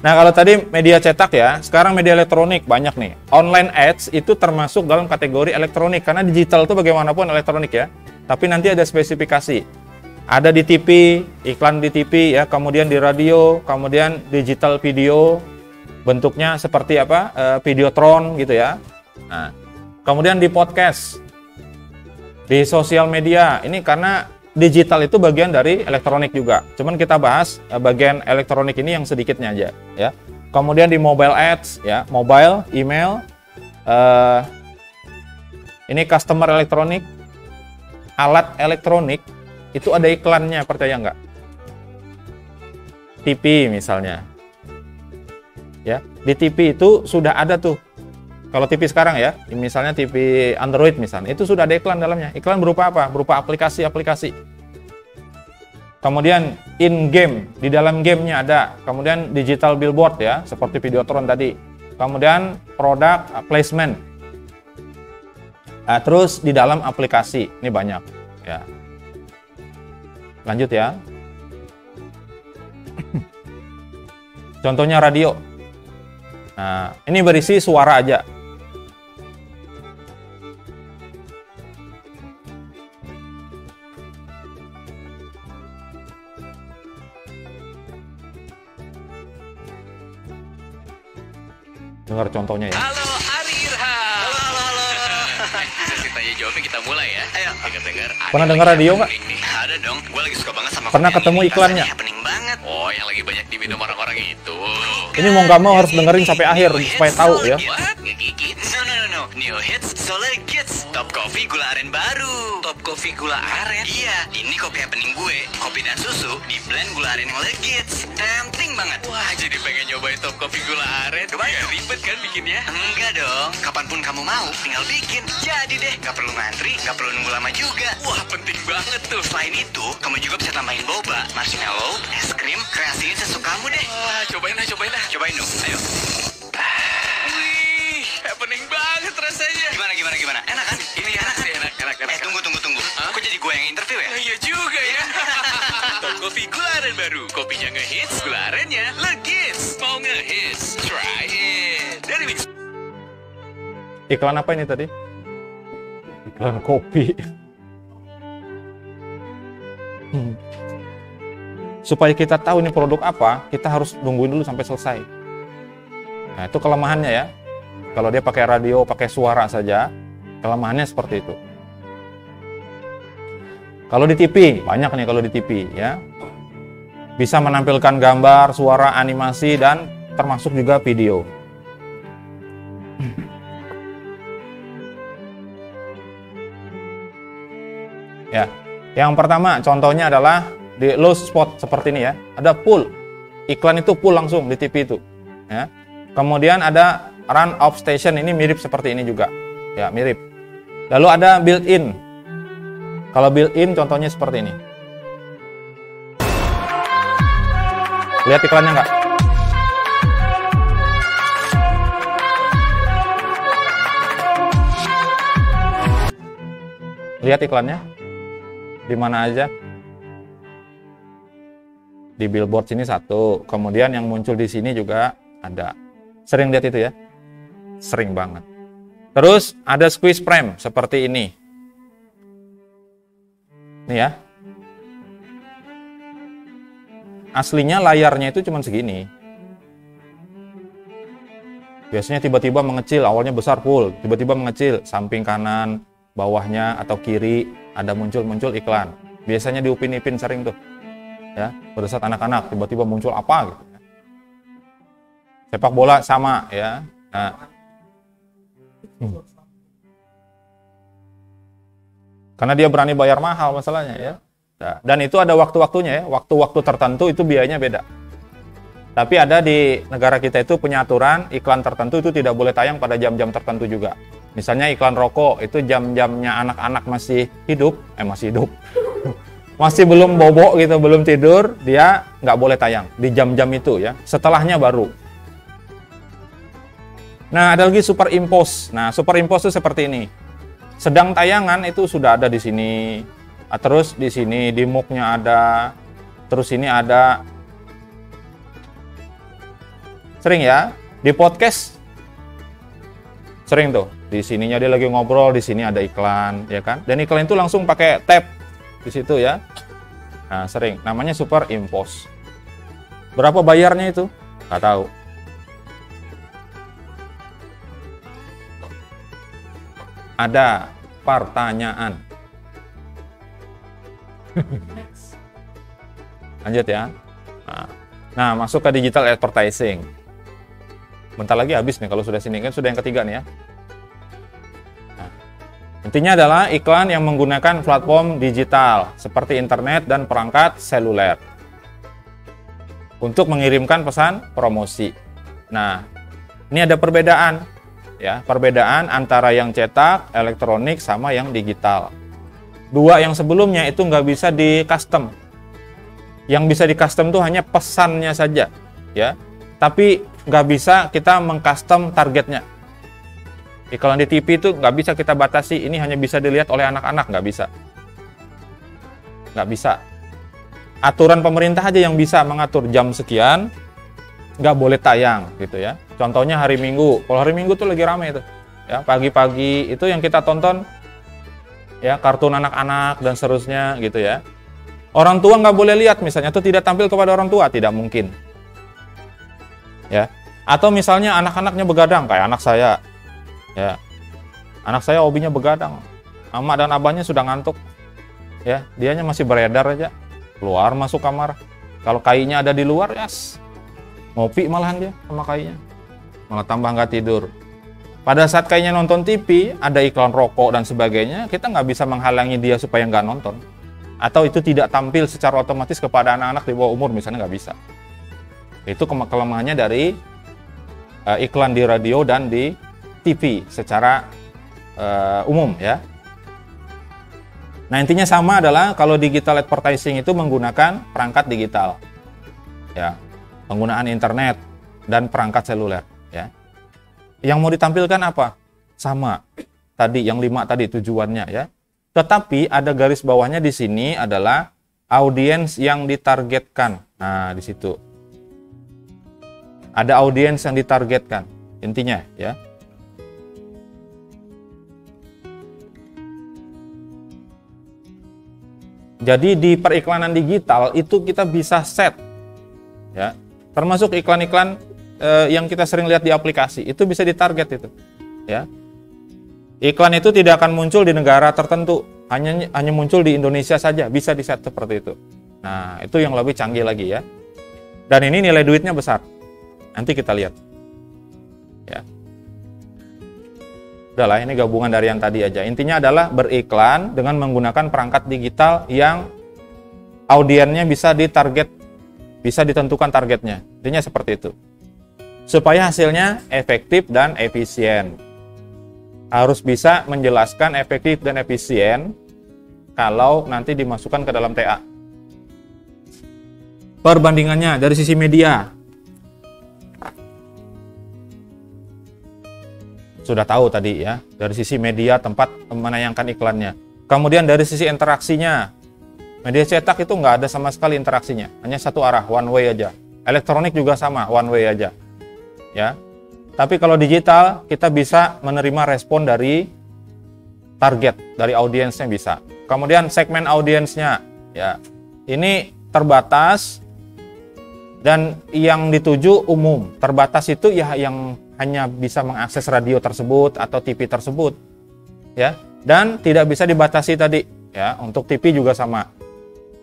Nah, kalau tadi media cetak ya, sekarang media elektronik banyak nih. Online ads itu termasuk dalam kategori elektronik, karena digital itu bagaimanapun elektronik ya. Tapi nanti ada spesifikasi. Ada di TV, iklan di TV ya, kemudian di radio, kemudian digital video, bentuknya seperti apa? Videotron gitu ya. Nah, kemudian di podcast, di sosial media. Ini karena digital itu bagian dari elektronik juga. Cuman kita bahas bagian elektronik ini yang sedikitnya aja ya. Kemudian di mobile ads ya, mobile, email, ini customer elektronik, alat elektronik. Itu ada iklannya, percaya nggak? TV misalnya. Ya, di TV itu sudah ada tuh. Kalau TV sekarang ya, misalnya TV Android misalnya, itu sudah ada iklan dalamnya. Iklan berupa apa? Berupa aplikasi-aplikasi. Kemudian in-game, di dalam gamenya ada. Kemudian digital billboard ya, seperti Videotron tadi. Kemudian produk placement. Nah, terus di dalam aplikasi, ini banyak ya. Lanjut ya. Contohnya radio. Nah, ini berisi suara aja. Dengar contohnya ya. Halo Ari Irham. Halo. Sesi tanya jawabnya kita mulai ya. Ayo. Dengar. Pernah dengar radio nggak? Ada dong. Gue lagi suka banget sama. Pernah ketemu iklannya? Pening banget. Oh, yang lagi banyak diminum orang-orang itu. Ini mau nggak mau harus dengerin sampai akhir supaya tahu ya. Ngegigit. No. New hits, solid hits. Top Coffee gula aren baru. Top Coffee gula aren? Iya. Ini kopi happening gue. Kopi dan susu di blend gula aren yang legit. Tempting banget. Wah, jadi pengen nyobain Top Coffee gula aren. Coba ya. Ribet kan bikinnya? Enggak dong. Kapanpun kamu mau, tinggal bikin. Jadi deh. Gak perlu ngantri, gak perlu nunggu lama juga. Wah, penting banget tuh. Selain itu, kamu juga bisa tambahin boba, marshmallow, es krim, kreasiin sesukamu deh. Wah, cobain lah. Cobain dong. Ayo. Wih, happening banget rasanya. Gimana? Enak kan? Ini enak sih, enak. Tunggu. Kok jadi gue yang interview ya? Iya juga ya. Top Coffee gula aren baru. Kopinya ngehits, gula arennya legits. Mau ngehits? Try it. Dari Mix. Iklan apa ini tadi? Iklan kopi. Supaya kita tahu ini produk apa, kita harus nungguin dulu sampai selesai. Nah, itu kelemahannya ya. Kalau dia pakai radio, pakai suara saja, kelemahannya seperti itu. Kalau di TV, banyak nih kalau di TV ya. Bisa menampilkan gambar, suara, animasi, dan termasuk juga video. Ya, yang pertama contohnya adalah di low spot seperti ini ya. Ada pull, iklan itu pull langsung di TV itu. Ya. Kemudian ada run off station, ini mirip seperti ini juga. Ya, mirip. Lalu ada built-in. Kalau built-in contohnya seperti ini. Lihat iklannya nggak? Lihat iklannya? Di mana aja? Di billboard sini satu. Kemudian yang muncul di sini juga ada. Sering lihat itu ya? Sering banget. Terus ada squeeze frame seperti ini. Nih ya. Aslinya layarnya itu cuma segini. Biasanya tiba-tiba mengecil, awalnya besar full, tiba-tiba mengecil, samping kanan, bawahnya atau kiri ada muncul iklan. Biasanya di Upin Ipin sering tuh. Ya, pada saat anak-anak tiba-tiba muncul apa gitu. Sepak bola sama ya. Nah. Karena dia berani bayar mahal masalahnya ya. Nah, dan itu ada waktu-waktunya ya. Waktu-waktu tertentu itu biayanya beda. Tapi ada di negara kita itu punya aturan iklan tertentu itu tidak boleh tayang pada jam-jam tertentu juga. Misalnya iklan rokok itu jam-jamnya anak-anak masih hidup, masih belum bobok gitu, belum tidur, dia nggak boleh tayang di jam-jam itu ya. Setelahnya baru. Nah, ada lagi superimpose. Nah, superimpose itu seperti ini. Sedang tayangan itu sudah ada di sini, terus di sini di muknya ada, terus ini ada. Sering ya di podcast. Sering tuh. Di sininya dia lagi ngobrol, di sini ada iklan, ya kan? Dan iklan itu langsung pakai tab di situ ya. Nah, sering. Namanya superimpose. Berapa bayarnya itu? Nggak tahu. Ada pertanyaan. Lanjut ya. Nah, masuk ke digital advertising. Bentar lagi habis nih kalau sudah sini, kan sudah yang ketiga nih ya. Nah, intinya adalah iklan yang menggunakan platform digital seperti internet dan perangkat seluler untuk mengirimkan pesan promosi. Nah, ini ada perbedaan ya, perbedaan antara yang cetak, elektronik sama yang digital. Dua yang sebelumnya itu nggak bisa di custom. Yang bisa di custom tuh hanya pesannya saja ya. Tapi nggak bisa kita mengcustom targetnya. Iklan di TV itu nggak bisa kita batasi, ini hanya bisa dilihat oleh anak-anak, nggak bisa. Nggak bisa. Aturan pemerintah aja yang bisa mengatur jam sekian, nggak boleh tayang gitu ya. Contohnya hari Minggu. Kalau hari Minggu tuh lagi rame itu. Ya, pagi-pagi itu yang kita tonton ya kartun anak-anak dan seterusnya gitu ya. Orang tua nggak boleh lihat misalnya, atau tidak tampil kepada orang tua, tidak mungkin. Ya. Atau misalnya anak-anaknya begadang kayak anak saya. Ya. Anak saya hobinya begadang. Emak dan abahnya sudah ngantuk. Ya, dianya masih beredar aja. Keluar masuk kamar. Kalau kainya ada di luar, yes. Ngopi malahan dia sama kainya. Malah tambah nggak tidur. Pada saat kainya nonton TV, ada iklan rokok dan sebagainya, kita nggak bisa menghalangi dia supaya nggak nonton. Atau itu tidak tampil secara otomatis kepada anak-anak di bawah umur, misalnya nggak bisa. Itu kelemahannya dari iklan di radio dan di TV secara umum ya. Nah intinya sama adalah kalau digital advertising itu menggunakan perangkat digital, ya, penggunaan internet dan perangkat seluler. Ya. Yang mau ditampilkan apa? Sama tadi yang 5 tadi tujuannya ya. Tetapi ada garis bawahnya di sini adalah audiens yang ditargetkan. Nah, di situ. Ada audiens yang ditargetkan. Intinya, ya. Jadi di periklanan digital itu kita bisa set. Ya. Termasuk iklan-iklan yang kita sering lihat di aplikasi, itu bisa ditarget itu. Ya. Iklan itu tidak akan muncul di negara tertentu, hanya muncul di Indonesia saja, bisa di-set seperti itu. Nah, itu yang lebih canggih lagi ya. Dan ini nilai duitnya besar. Nanti kita lihat. Ya. Udahlah, ini gabungan dari yang tadi aja. Intinya adalah beriklan dengan menggunakan perangkat digital yang audiennya bisa ditarget, bisa ditentukan targetnya. Intinya seperti itu. Supaya hasilnya efektif dan efisien. Harus bisa menjelaskan efektif dan efisien kalau nanti dimasukkan ke dalam TA. Perbandingannya dari sisi media. Sudah tahu tadi ya, dari sisi media tempat menayangkan iklannya. Kemudian dari sisi interaksinya. Media cetak itu nggak ada sama sekali interaksinya, hanya satu arah, one way aja. Elektronik juga sama, one way aja. Ya. Tapi kalau digital, kita bisa menerima respon dari target, dari audiensnya bisa. Kemudian segmen audiensnya, ya, ini terbatas dan yang dituju umum. Terbatas itu ya yang hanya bisa mengakses radio tersebut atau TV tersebut, ya. Dan tidak bisa dibatasi tadi, ya. Untuk TV juga sama,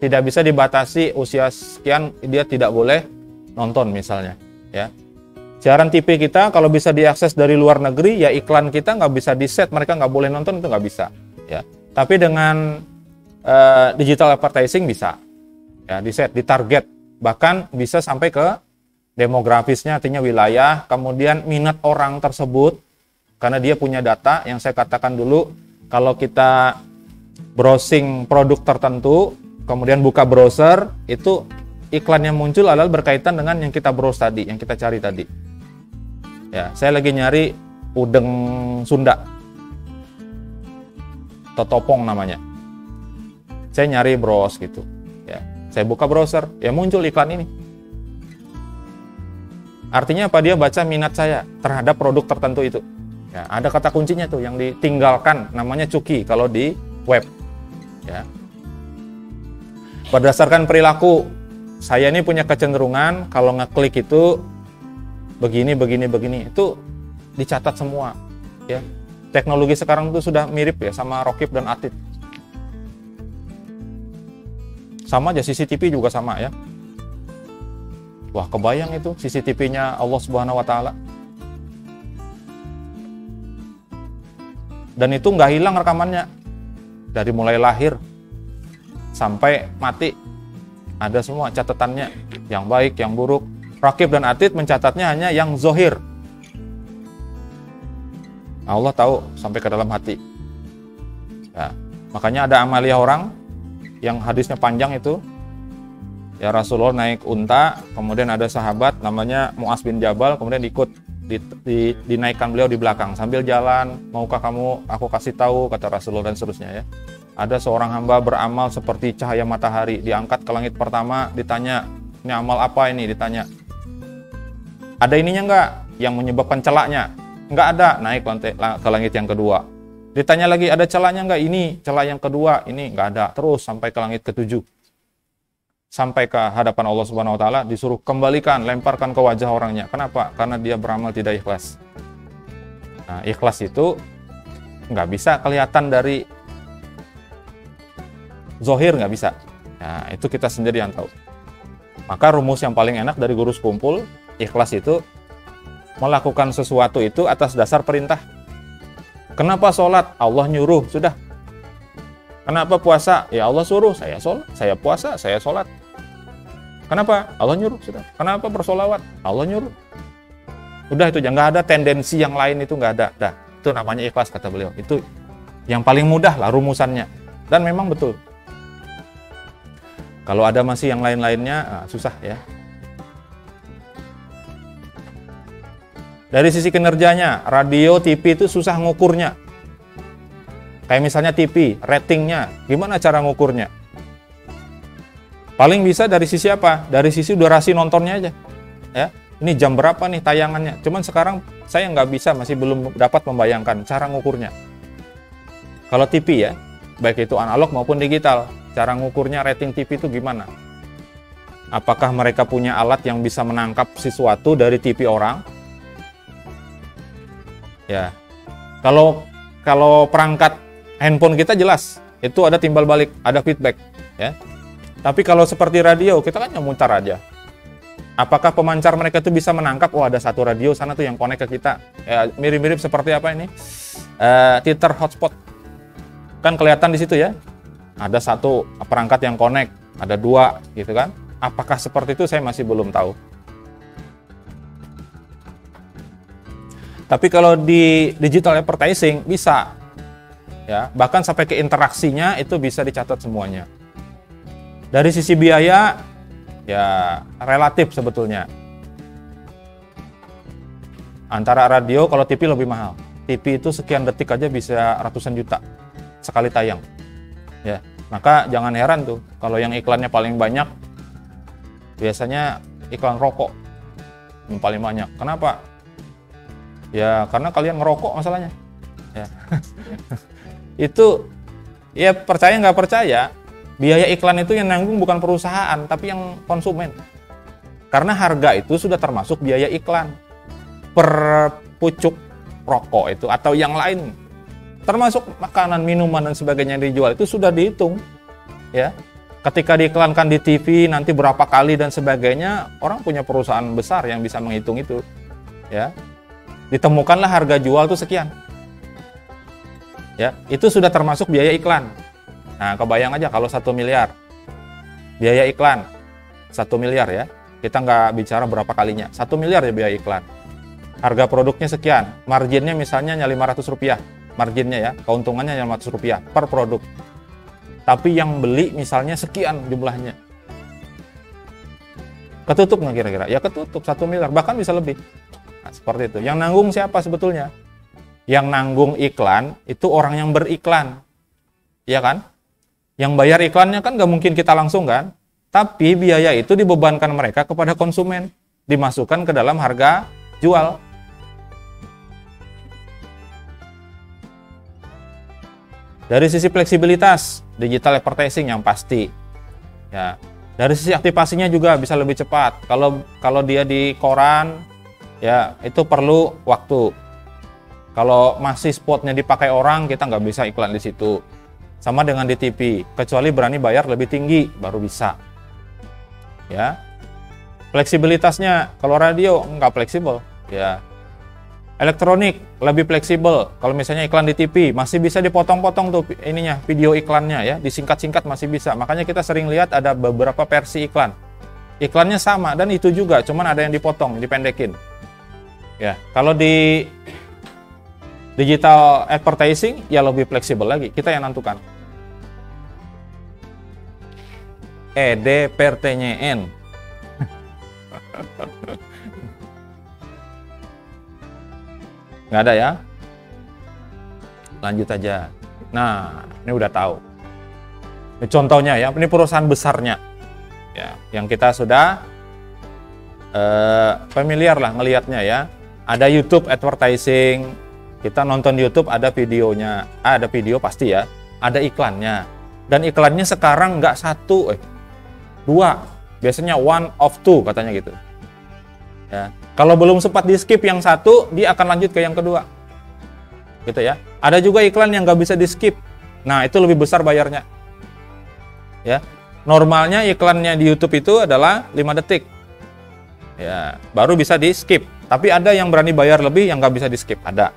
tidak bisa dibatasi usia sekian dia tidak boleh nonton misalnya, ya. Siaran TV kita kalau bisa diakses dari luar negeri, ya iklan kita nggak bisa di-set, mereka nggak boleh nonton, itu nggak bisa. Ya. Tapi dengan digital advertising bisa, ya, di-set, di-target, bahkan bisa sampai ke demografisnya, artinya wilayah, kemudian minat orang tersebut, karena dia punya data, yang saya katakan dulu, kalau kita browsing produk tertentu, kemudian buka browser, itu iklan yang muncul adalah berkaitan dengan yang kita browse tadi, yang kita cari tadi. Ya, saya lagi nyari udeng Sunda, totopong namanya. Saya nyari browse gitu. Ya, saya buka browser, ya muncul iklan ini. Artinya apa? Dia baca minat saya terhadap produk tertentu itu. Ya, ada kata kuncinya tuh yang ditinggalkan, namanya cookie kalau di web. Ya. Berdasarkan perilaku, saya ini punya kecenderungan kalau ngeklik itu begini, itu dicatat semua, ya. Teknologi sekarang itu sudah mirip ya sama Rokib dan Atid. Sama aja, CCTV juga sama ya. Wah, kebayang itu CCTV-nya Allah Subhanahu wa taala. Dan itu nggak hilang rekamannya. Dari mulai lahir sampai mati ada semua catatannya, yang baik, yang buruk. Raqib dan Atid mencatatnya hanya yang zohir. Allah tahu sampai ke dalam hati. Ya, makanya ada amalia orang yang hadisnya panjang itu. Ya, Rasulullah naik unta, kemudian ada sahabat namanya Mu'az bin Jabal, kemudian ikut dinaikkan beliau di belakang sambil jalan. Maukah kamu aku kasih tahu, kata Rasulullah, dan seterusnya ya. Ada seorang hamba beramal seperti cahaya matahari, diangkat ke langit pertama, ditanya, ini amal apa ini, ditanya. Ada ininya nggak yang menyebabkan celaknya? Nggak ada, naik ke langit yang kedua. Ditanya lagi, ada celaknya nggak? Ini celah yang kedua, ini nggak ada. Terus sampai ke langit ketujuh. Sampai ke hadapan Allah Subhanahu Wa Taala, disuruh kembalikan, lemparkan ke wajah orangnya. Kenapa? Karena dia beramal tidak ikhlas. Nah, ikhlas itu nggak bisa kelihatan dari zohir, nggak bisa. Nah, itu kita sendiri yang tahu. Maka rumus yang paling enak dari guru sekumpul, ikhlas itu melakukan sesuatu itu atas dasar perintah. Kenapa sholat? Allah nyuruh, sudah. Kenapa puasa? Ya Allah suruh, saya sholat, saya puasa, saya sholat. Kenapa? Allah nyuruh, sudah. Kenapa bersolawat? Allah nyuruh. Udah itu, nggak ada tendensi yang lain, itu nggak ada. Dah, itu namanya ikhlas, kata beliau. Itu yang paling mudah lah rumusannya. Dan memang betul. Kalau ada masih yang lain-lainnya, susah ya. Dari sisi kinerjanya, radio, TV itu susah ngukurnya. Kayak misalnya TV, ratingnya, gimana cara ngukurnya? Paling bisa dari sisi apa? Dari sisi durasi nontonnya aja. Ya, ini jam berapa nih tayangannya? Cuman sekarang saya nggak bisa, masih belum dapat membayangkan cara ngukurnya. Kalau TV ya, baik itu analog maupun digital, cara ngukurnya rating TV itu gimana? Apakah mereka punya alat yang bisa menangkap sesuatu dari TV orang? Ya, kalau perangkat handphone kita jelas, itu ada timbal balik, ada feedback, ya. Tapi kalau seperti radio, kita kan mutar aja. Apakah pemancar mereka itu bisa menangkap? Oh, ada satu radio sana tuh yang connect ke kita. Ya, mirip-mirip seperti apa ini? Titer hotspot. Kan kelihatan di situ ya. Ada satu perangkat yang connect, ada dua, gitu kan? Apakah seperti itu? Saya masih belum tahu. Tapi kalau di digital advertising bisa, ya, bahkan sampai ke interaksinya itu bisa dicatat semuanya. Dari sisi biaya, ya relatif sebetulnya. Antara radio, kalau TV lebih mahal. TV itu sekian detik aja bisa ratusan juta sekali tayang. Ya, maka jangan heran tuh kalau yang iklannya paling banyak, biasanya iklan rokok yang paling banyak. Kenapa? Ya karena kalian ngerokok masalahnya. Ya. Itu ya percaya nggak percaya, biaya iklan itu yang nanggung bukan perusahaan tapi yang konsumen. Karena harga itu sudah termasuk biaya iklan per pucuk rokok itu atau yang lain, termasuk makanan, minuman dan sebagainya yang dijual itu sudah dihitung. Ya, ketika diiklankan di TV nanti berapa kali dan sebagainya, orang punya perusahaan besar yang bisa menghitung itu. Ya. Ditemukanlah harga jual tuh sekian. Ya, itu sudah termasuk biaya iklan. Nah, kebayang aja kalau 1 miliar biaya iklan 1 miliar ya. Kita nggak bicara berapa kalinya. 1 miliar ya biaya iklan. Harga produknya sekian. Marginnya misalnya Rp500. Marginnya ya, keuntungannya Rp500 per produk. Tapi yang beli misalnya sekian jumlahnya. Ketutup nggak kira-kira? Ya ketutup 1 miliar, bahkan bisa lebih. Nah, seperti itu. Yang nanggung siapa sebetulnya? Yang nanggung iklan itu orang yang beriklan. Iya kan? Yang bayar iklannya kan nggak mungkin kita langsung kan? Tapi biaya itu dibebankan mereka kepada konsumen. Dimasukkan ke dalam harga jual. Dari sisi fleksibilitas, digital advertising yang pasti. Ya. Dari sisi aktivasinya juga bisa lebih cepat. Kalau dia di koran, ya itu perlu waktu. Kalau masih spotnya dipakai orang, kita nggak bisa iklan di situ. Sama dengan di TV, kecuali berani bayar lebih tinggi, baru bisa. Ya, fleksibilitasnya kalau radio nggak fleksibel. Ya, elektronik lebih fleksibel. Kalau misalnya iklan di TV, masih bisa dipotong-potong tuh ininya, video iklannya ya, disingkat-singkat masih bisa. Makanya kita sering lihat ada beberapa versi iklan. Iklannya sama dan itu juga, cuman ada yang dipotong, dipendekin. Ya, kalau di digital advertising ya lebih fleksibel lagi, kita yang nentukan. EDPRTNYN. Nggak ada ya? Lanjut aja. Nah, ini udah tahu. Ini contohnya ya, ini perusahaan besarnya. Ya, yang kita sudah familiar lah ngelihatnya ya. Ada YouTube advertising, kita nonton YouTube ada videonya, ada video pasti ya, ada iklannya. Dan iklannya sekarang nggak satu, dua, biasanya one of two katanya gitu. Ya, kalau belum sempat di skip yang satu, dia akan lanjut ke yang kedua, gitu ya. Ada juga iklan yang nggak bisa di skip, nah itu lebih besar bayarnya. Ya, normalnya iklannya di YouTube itu adalah 5 detik, ya, baru bisa di skip. Tapi ada yang berani bayar lebih yang nggak bisa di skip, ada.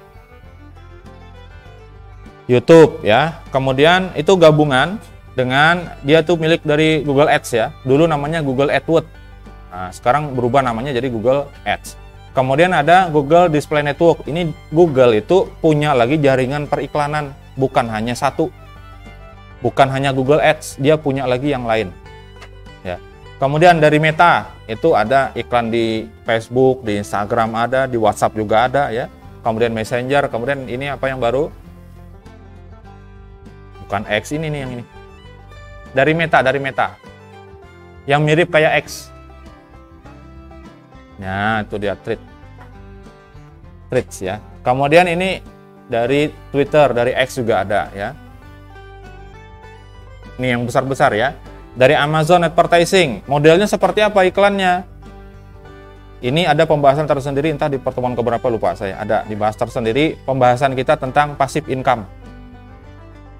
YouTube ya, kemudian itu gabungan dengan dia tuh milik dari Google Ads ya. Dulu namanya Google AdWords. Nah, sekarang berubah namanya jadi Google Ads. Kemudian ada Google Display Network. Ini Google itu punya lagi jaringan periklanan, bukan hanya satu. Bukan hanya Google Ads, dia punya lagi yang lain. Ya. Kemudian dari Meta, itu ada iklan di Facebook, di Instagram ada, di WhatsApp juga ada ya. Kemudian Messenger, kemudian ini apa yang baru? Bukan X, ini nih yang ini. Dari Meta. Yang mirip kayak X. Nah, itu dia Threads ya. Kemudian ini dari Twitter, dari X juga ada ya. Ini yang besar-besar ya. Dari Amazon Advertising, modelnya seperti apa iklannya? Ini ada pembahasan tersendiri, entah di pertemuan keberapa lupa saya. Ada dibahas tersendiri pembahasan kita tentang passive income.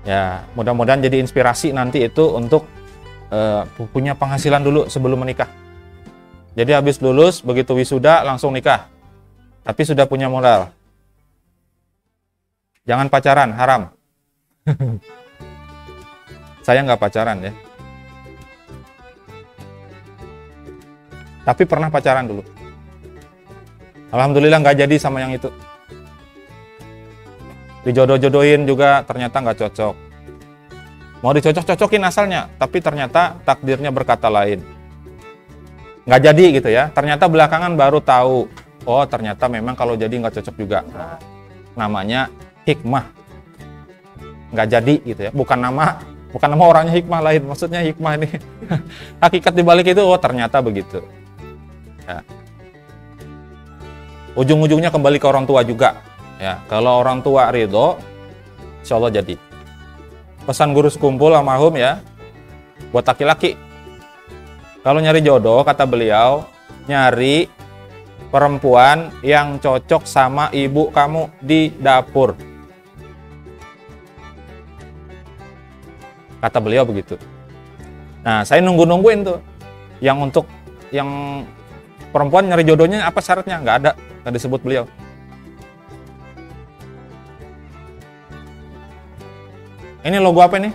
Ya, mudah-mudahan jadi inspirasi nanti itu untuk punya penghasilan dulu sebelum menikah. Jadi habis lulus, begitu wisuda langsung nikah. Tapi sudah punya modal. Jangan pacaran, haram. Saya nggak pacaran ya. Tapi pernah pacaran dulu. Alhamdulillah nggak jadi sama yang itu. Dijodoh-jodohin juga ternyata nggak cocok. Mau dicocok-cocokin asalnya, tapi ternyata takdirnya berkata lain. Nggak jadi gitu ya. Ternyata belakangan baru tahu, oh ternyata memang kalau jadi nggak cocok juga. Namanya hikmah. Nggak jadi gitu ya. Bukan nama orangnya hikmah lain. Maksudnya hikmah ini. Hakikat dibalik itu, oh ternyata begitu. Ya. Ujung-ujungnya kembali ke orang tua juga. Ya, kalau orang tua ridho, insya Allah jadi. Pesan guru sekumpul almarhum ya, buat laki-laki. Kalau nyari jodoh, kata beliau, nyari perempuan yang cocok sama ibu kamu di dapur. Kata beliau begitu. Nah, saya nungguin tuh. Yang perempuan nyari jodohnya apa syaratnya? Nggak ada, nggak disebut beliau. Ini logo apa ini?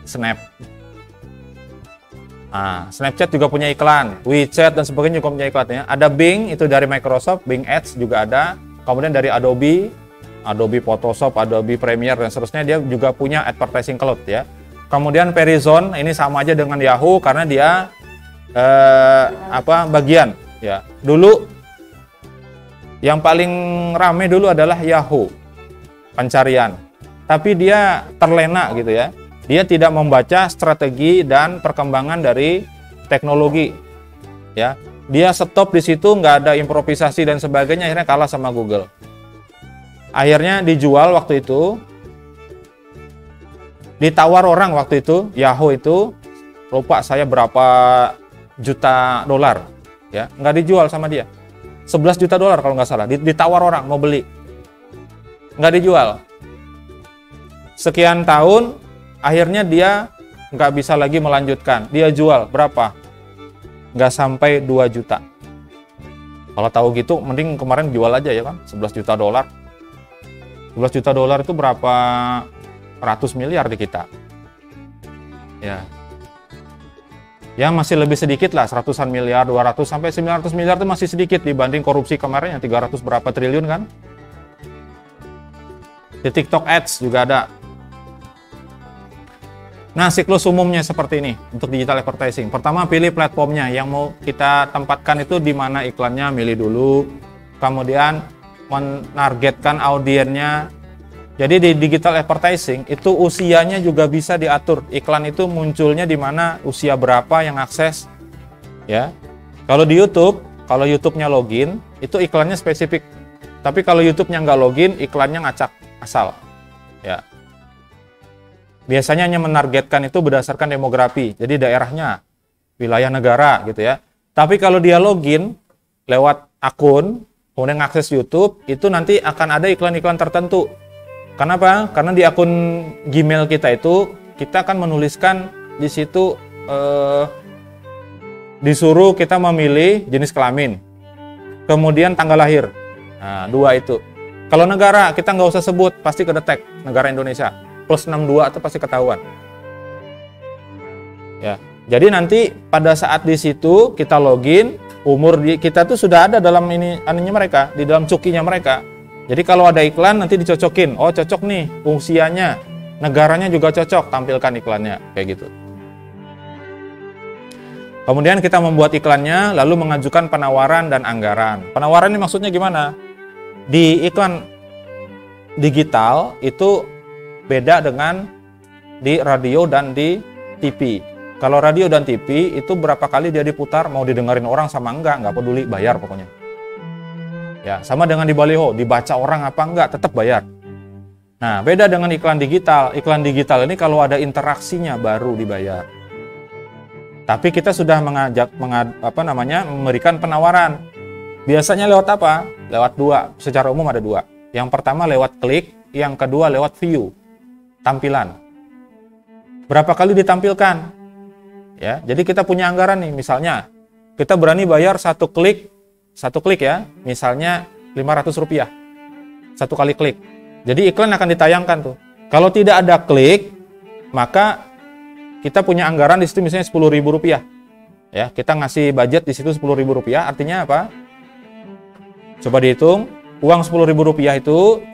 Snap. Nah, Snapchat juga punya iklan, WeChat dan sebagainya juga punya iklannya. Ada Bing, itu dari Microsoft, Bing Ads juga ada. Kemudian dari Adobe Photoshop, Adobe Premiere dan seterusnya, dia juga punya advertising cloud ya. Kemudian Verizon, ini sama aja dengan Yahoo karena dia bagian ya. Dulu yang paling rame dulu adalah Yahoo pencarian, tapi dia terlena gitu ya. Dia tidak membaca strategi dan perkembangan dari teknologi ya. Dia stop di situ, nggak ada improvisasi dan sebagainya, akhirnya kalah sama Google. Akhirnya dijual waktu itu, ditawar orang waktu itu, Yahoo itu lupa saya berapa juta dolar ya, nggak dijual sama dia. 11 juta dolar kalau nggak salah, ditawar orang mau beli, nggak dijual. Sekian tahun, akhirnya dia nggak bisa lagi melanjutkan. Dia jual berapa? Nggak sampai 2 juta. Kalau tahu gitu, mending kemarin jual aja ya kan, 11 juta dolar. 11 juta dolar itu berapa ratus miliar di kita? Ya masih lebih sedikit lah, seratusan miliar, 200 sampai 900 miliar itu masih sedikit dibanding korupsi kemarin yang 300 berapa triliun kan? Di TikTok Ads juga ada. Nah, siklus umumnya seperti ini untuk digital advertising. Pertama, pilih platformnya yang mau kita tempatkan itu di mana iklannya, milih dulu. Kemudian menargetkan audiennya. Jadi di digital advertising itu usianya juga bisa diatur. Iklan itu munculnya di mana, usia berapa yang akses, Ya. Kalau di YouTube, kalau YouTube-nya login, itu iklannya spesifik. Tapi kalau YouTube-nya nggak login, iklannya ngacak asal. Ya. Biasanya hanya menargetkan itu berdasarkan demografi. Jadi daerahnya, wilayah negara gitu ya. Tapi kalau dia login lewat akun, kemudian akses YouTube, itu nanti akan ada iklan-iklan tertentu. Kenapa? Karena di akun Gmail kita itu, kita akan menuliskan di situ disuruh kita memilih jenis kelamin, kemudian tanggal lahir. Nah, 2 itu. Kalau negara, kita nggak usah sebut, pasti kedetek. Negara Indonesia. Plus 62 itu pasti ketahuan. Ya. Jadi nanti pada saat di situ kita login, umur kita tuh sudah ada dalam ininya mereka, di dalam cukinya mereka. Jadi kalau ada iklan nanti dicocokin. Oh, cocok nih usianya, negaranya juga cocok, tampilkan iklannya kayak gitu. Kemudian kita membuat iklannya, lalu mengajukan penawaran dan anggaran. Penawaran ini maksudnya gimana? Di iklan digital itu beda dengan di radio dan di TV. Kalau radio dan TV itu berapa kali dia diputar, mau didengarin orang sama nggak peduli, bayar pokoknya. Ya, sama dengan di baliho, dibaca orang apa enggak, tetap bayar. Nah, beda dengan iklan digital. Iklan digital ini kalau ada interaksinya baru dibayar. Tapi kita sudah memberikan penawaran. Biasanya lewat apa? Lewat 2. Secara umum ada 2. Yang pertama lewat klik, yang kedua lewat view, tampilan. Berapa kali ditampilkan? Ya, jadi kita punya anggaran nih, misalnya kita berani bayar satu klik ya, misalnya Rp500. Satu kali klik. Jadi iklan akan ditayangkan tuh. Kalau tidak ada klik, maka kita punya anggaran di situ misalnya Rp10.000. Ya, kita ngasih budget di situ Rp10.000, artinya apa? Coba dihitung, uang Rp10.000 itu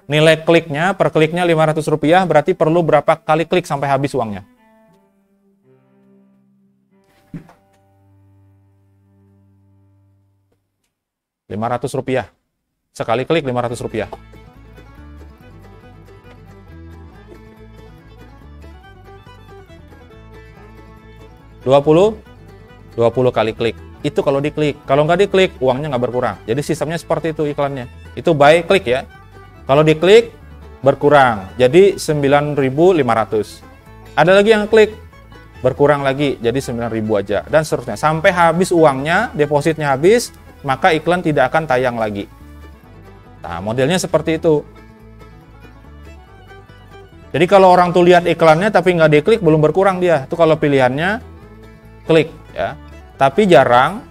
nilai kliknya, per kliknya Rp500, berarti perlu berapa kali klik sampai habis uangnya? Rp500. Sekali klik Rp500. 20 kali klik. Itu kalau diklik. Kalau nggak diklik, uangnya nggak berkurang. Jadi sistemnya seperti itu iklannya. Itu by klik ya. Kalau diklik, berkurang. Jadi 9.500. Ada lagi yang klik, berkurang lagi. Jadi 9.000 aja. Dan seterusnya. Sampai habis uangnya, depositnya habis, maka iklan tidak akan tayang lagi. Nah, modelnya seperti itu. Jadi kalau orang tuh lihat iklannya tapi nggak diklik, belum berkurang dia. Itu kalau pilihannya klik ya. Tapi jarang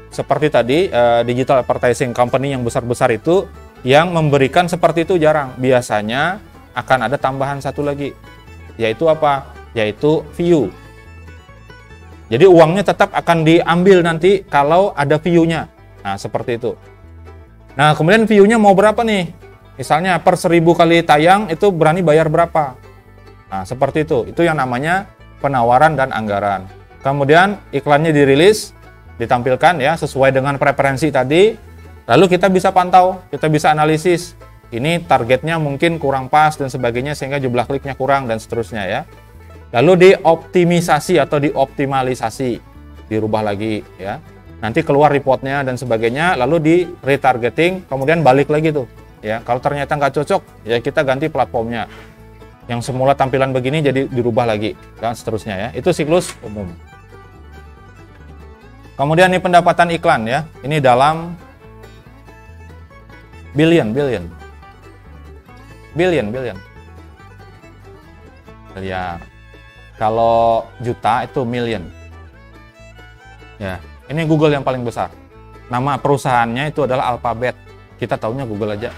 seperti tadi digital advertising company yang besar-besar itu yang memberikan seperti itu jarang. Biasanya akan ada tambahan satu lagi, yaitu apa? Yaitu view. Jadi uangnya tetap akan diambil nanti kalau ada view-nya. Nah, seperti itu. Nah, kemudian view-nya mau berapa nih? Misalnya per 1.000 kali tayang itu berani bayar berapa? Nah, seperti itu. Itu yang namanya penawaran dan anggaran. Kemudian iklannya dirilis, ditampilkan ya sesuai dengan preferensi tadi. Lalu kita bisa pantau, kita bisa analisis. Ini targetnya mungkin kurang pas dan sebagainya sehingga jumlah kliknya kurang dan seterusnya ya. Lalu dioptimisasi atau dioptimalisasi, dirubah lagi ya. Nanti keluar reportnya dan sebagainya, lalu di retargeting, kemudian balik lagi tuh ya. Kalau ternyata nggak cocok, ya kita ganti platformnya. Yang semula tampilan begini jadi dirubah lagi dan seterusnya ya. Itu siklus umum. Kemudian ini pendapatan iklan ya. Ini dalam billion. Miliar. Kalau juta itu million. Ya, ini Google yang paling besar. Nama perusahaannya itu adalah Alphabet. Kita taunya Google aja.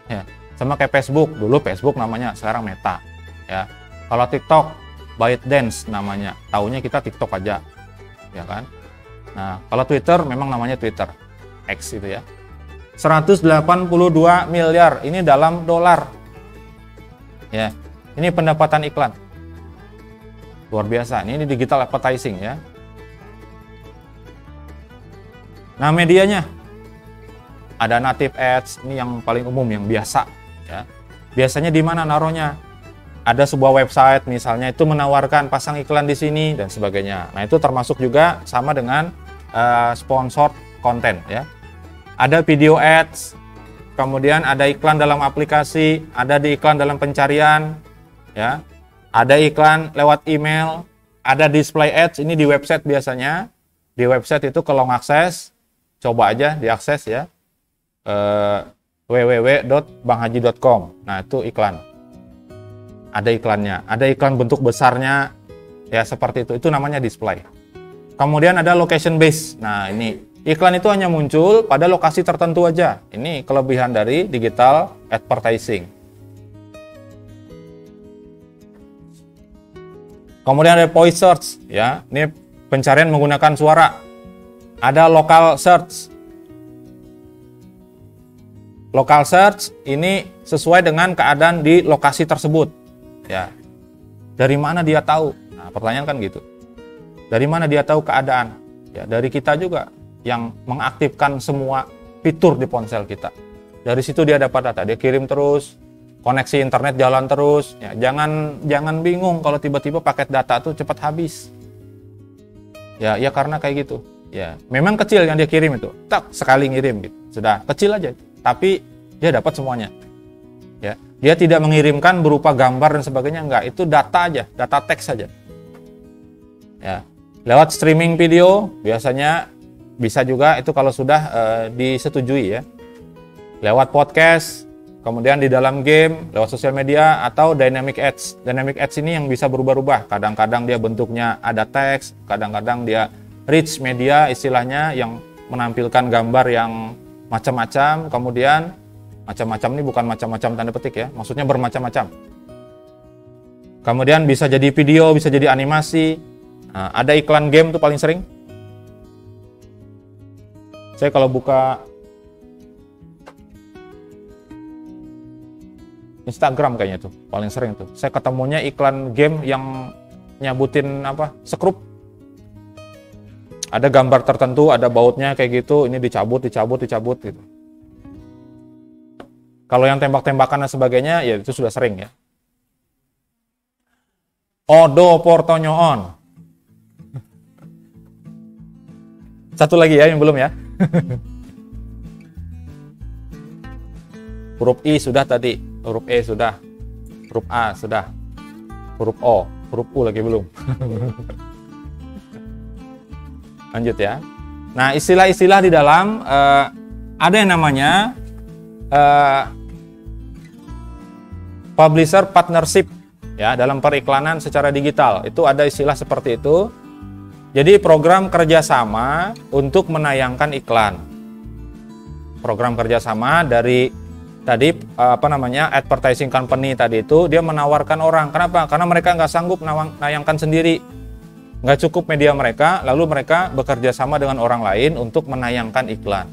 Ya, sama kayak Facebook. Dulu Facebook namanya, sekarang Meta. Ya. Kalau TikTok, ByteDance namanya. Taunya kita TikTok aja. Ya kan? Nah, kalau Twitter memang namanya Twitter. X itu ya. 182 miliar. Ini dalam dolar. Ya. Ini pendapatan iklan. Luar biasa. Ini digital advertising ya. Nah, medianya ada native ads, ini yang paling umum, yang biasa ya. Biasanya di mana naruhnya? ada sebuah website misalnya itu menawarkan pasang iklan di sini dan sebagainya. Nah, itu termasuk juga sama dengan sponsored content ya. Ada video ads, kemudian ada iklan dalam aplikasi, ada di iklan dalam pencarian ya. Ada iklan lewat email, ada display ads ini di website biasanya. Di website itu kalau ngakses, coba aja diakses ya. www.banghaji.com. Nah, itu iklan. Ada iklannya, ada iklan bentuk besarnya ya seperti itu. Itu namanya display. Kemudian ada location base. Nah, ini iklan itu hanya muncul pada lokasi tertentu aja. Ini kelebihan dari digital advertising. Kemudian ada voice search ya. Ini pencarian menggunakan suara. Ada local search. Local search ini sesuai dengan keadaan di lokasi tersebut. Ya. Dari mana dia tahu? Nah, pertanyaan kan gitu. Dari mana dia tahu keadaan? Ya, dari kita juga yang mengaktifkan semua fitur di ponsel kita. Dari situ dia dapat data, dia kirim terus, koneksi internet jalan terus. Ya, jangan bingung kalau tiba-tiba paket data tuh cepat habis. Ya karena kayak gitu. Ya, memang kecil yang dia kirim itu. Tak sekali ngirim gitu. Sudah kecil aja. Tapi dia dapat semuanya. Ya, dia tidak mengirimkan berupa gambar dan sebagainya, enggak. Itu data aja, data teks saja. Ya. Lewat streaming video biasanya bisa juga itu kalau sudah disetujui ya. Lewat podcast, kemudian di dalam game, lewat sosial media atau dynamic ads. Dynamic ads ini yang bisa berubah-ubah. Kadang-kadang dia bentuknya ada teks, kadang-kadang dia rich media istilahnya yang menampilkan gambar yang macam-macam. Kemudian macam-macam ini bukan macam-macam tanda petik ya, maksudnya bermacam-macam. Kemudian bisa jadi video, bisa jadi animasi. Nah, ada iklan game tuh paling sering. Saya kalau buka Instagram kayaknya tuh paling sering tuh. Saya ketemunya iklan game yang nyabutin apa? Sekrup. Ada gambar tertentu, ada bautnya kayak gitu, ini dicabut gitu. Kalau yang tembak-tembakan dan sebagainya ya itu sudah sering ya. Odo portonyoon. Satu lagi ya yang belum ya. Huruf I sudah tadi, huruf E sudah, huruf A sudah, huruf O, huruf U lagi belum. Lanjut ya. Nah, istilah-istilah di dalam ada yang namanya publisher partnership ya, dalam periklanan secara digital. Itu ada istilah seperti itu. Jadi program kerjasama untuk menayangkan iklan. Program kerjasama dari tadi advertising company tadi itu dia menawarkan orang. Kenapa? Karena mereka nggak sanggup menayangkan sendiri. Nggak cukup media mereka, lalu mereka bekerja sama dengan orang lain untuk menayangkan iklan.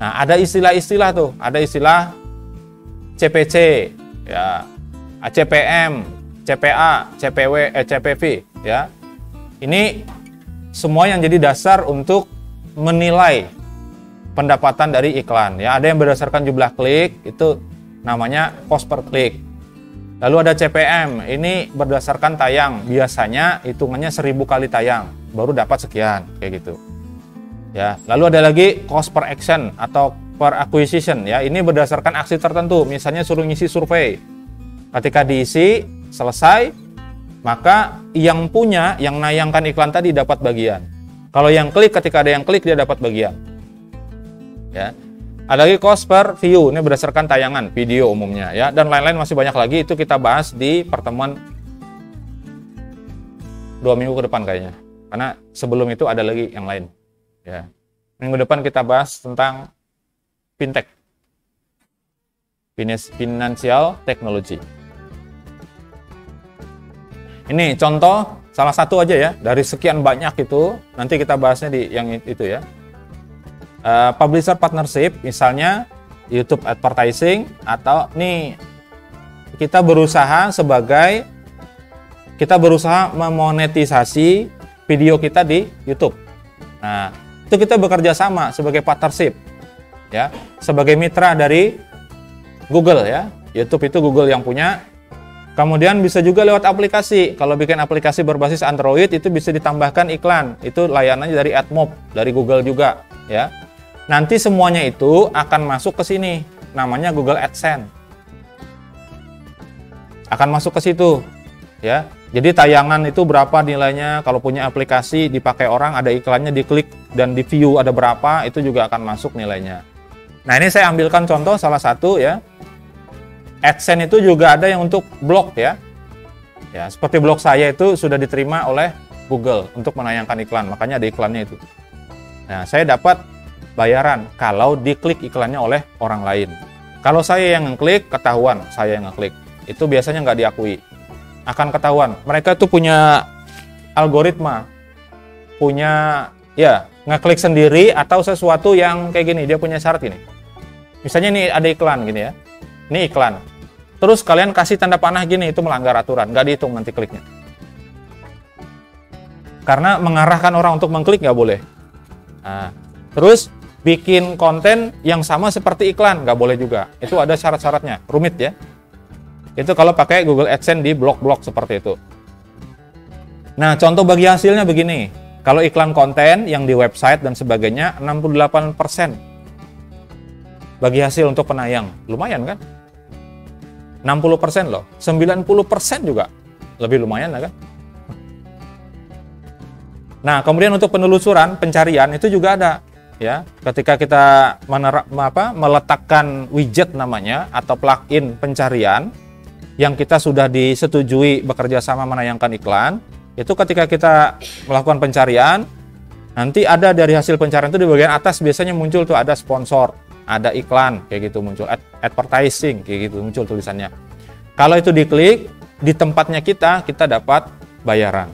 Nah, ada istilah-istilah tuh. Ada istilah CPC, ya, ACPM, CPA, CPW, CPV, ya. Ini semua yang jadi dasar untuk menilai pendapatan dari iklan. Ya, ada yang berdasarkan jumlah klik, itu namanya cost per klik. Lalu ada CPM, ini berdasarkan tayang. Biasanya hitungannya 1000 kali tayang, baru dapat sekian, kayak gitu. Ya, lalu ada lagi cost per action atau per acquisition. Ya, ini berdasarkan aksi tertentu. Misalnya suruh ngisi survei. Ketika diisi, selesai, maka yang nayangkan iklan tadi dapat bagian. Kalau yang klik, ketika ada yang klik dia dapat bagian. Ya. Ada lagi cost per view, ini berdasarkan tayangan video umumnya ya, dan lain-lain masih banyak lagi, itu kita bahas di pertemuan 2 minggu ke depan kayaknya. Karena sebelum itu ada lagi yang lain. Ya. Minggu depan kita bahas tentang fintech. Financial technology. Ini contoh salah satu aja ya dari sekian banyak itu, nanti kita bahasnya di yang itu ya. Publisher partnership misalnya YouTube advertising, atau nih kita berusaha memonetisasi video kita di YouTube. Nah, itu kita bekerja sama sebagai partnership ya, sebagai mitra dari Google ya. YouTube itu Google yang punya. Kemudian bisa juga lewat aplikasi. Kalau bikin aplikasi berbasis Android itu bisa ditambahkan iklan. Itu layanannya dari AdMob, dari Google juga, ya. Nanti semuanya itu akan masuk ke sini. Namanya Google AdSense. Akan masuk ke situ, ya. Jadi tayangan itu berapa nilainya, kalau punya aplikasi dipakai orang ada iklannya, diklik dan di view ada berapa, itu juga akan masuk nilainya. Nah, ini saya ambilkan contoh salah satu, ya. AdSense itu juga ada yang untuk blog, ya. Ya, seperti blog saya itu sudah diterima oleh Google untuk menayangkan iklan, makanya ada iklannya itu. Nah, saya dapat bayaran kalau diklik iklannya oleh orang lain. Kalau saya yang ngeklik, ketahuan saya yang ngeklik. Itu biasanya nggak diakui. Akan ketahuan. Mereka tuh punya algoritma, punya, ya, ngeklik sendiri atau sesuatu yang kayak gini, dia punya syarat ini. Misalnya ini ada iklan gini, ya. Ini iklan. Terus kalian kasih tanda panah gini, itu melanggar aturan, nggak dihitung nanti kliknya. Karena mengarahkan orang untuk mengklik nggak boleh. Nah, terus bikin konten yang sama seperti iklan, nggak boleh juga. Itu ada syarat-syaratnya, rumit ya. Itu kalau pakai Google AdSense di blog-blog seperti itu. Nah, contoh bagi hasilnya begini. Kalau iklan konten yang di website dan sebagainya, 68% bagi hasil untuk penayang. Lumayan kan? 60% loh, 90% juga lebih lumayan lah kan. Nah, kemudian untuk penelusuran, pencarian itu juga ada, ya. Ketika kita meletakkan widget namanya atau plugin pencarian yang kita sudah disetujui bekerja sama menayangkan iklan, itu ketika kita melakukan pencarian, nanti ada dari hasil pencarian itu di bagian atas biasanya muncul tuh ada sponsor, ada iklan, kayak gitu muncul, advertising, kayak gitu muncul tulisannya. Kalau itu diklik, di tempatnya kita dapat bayaran.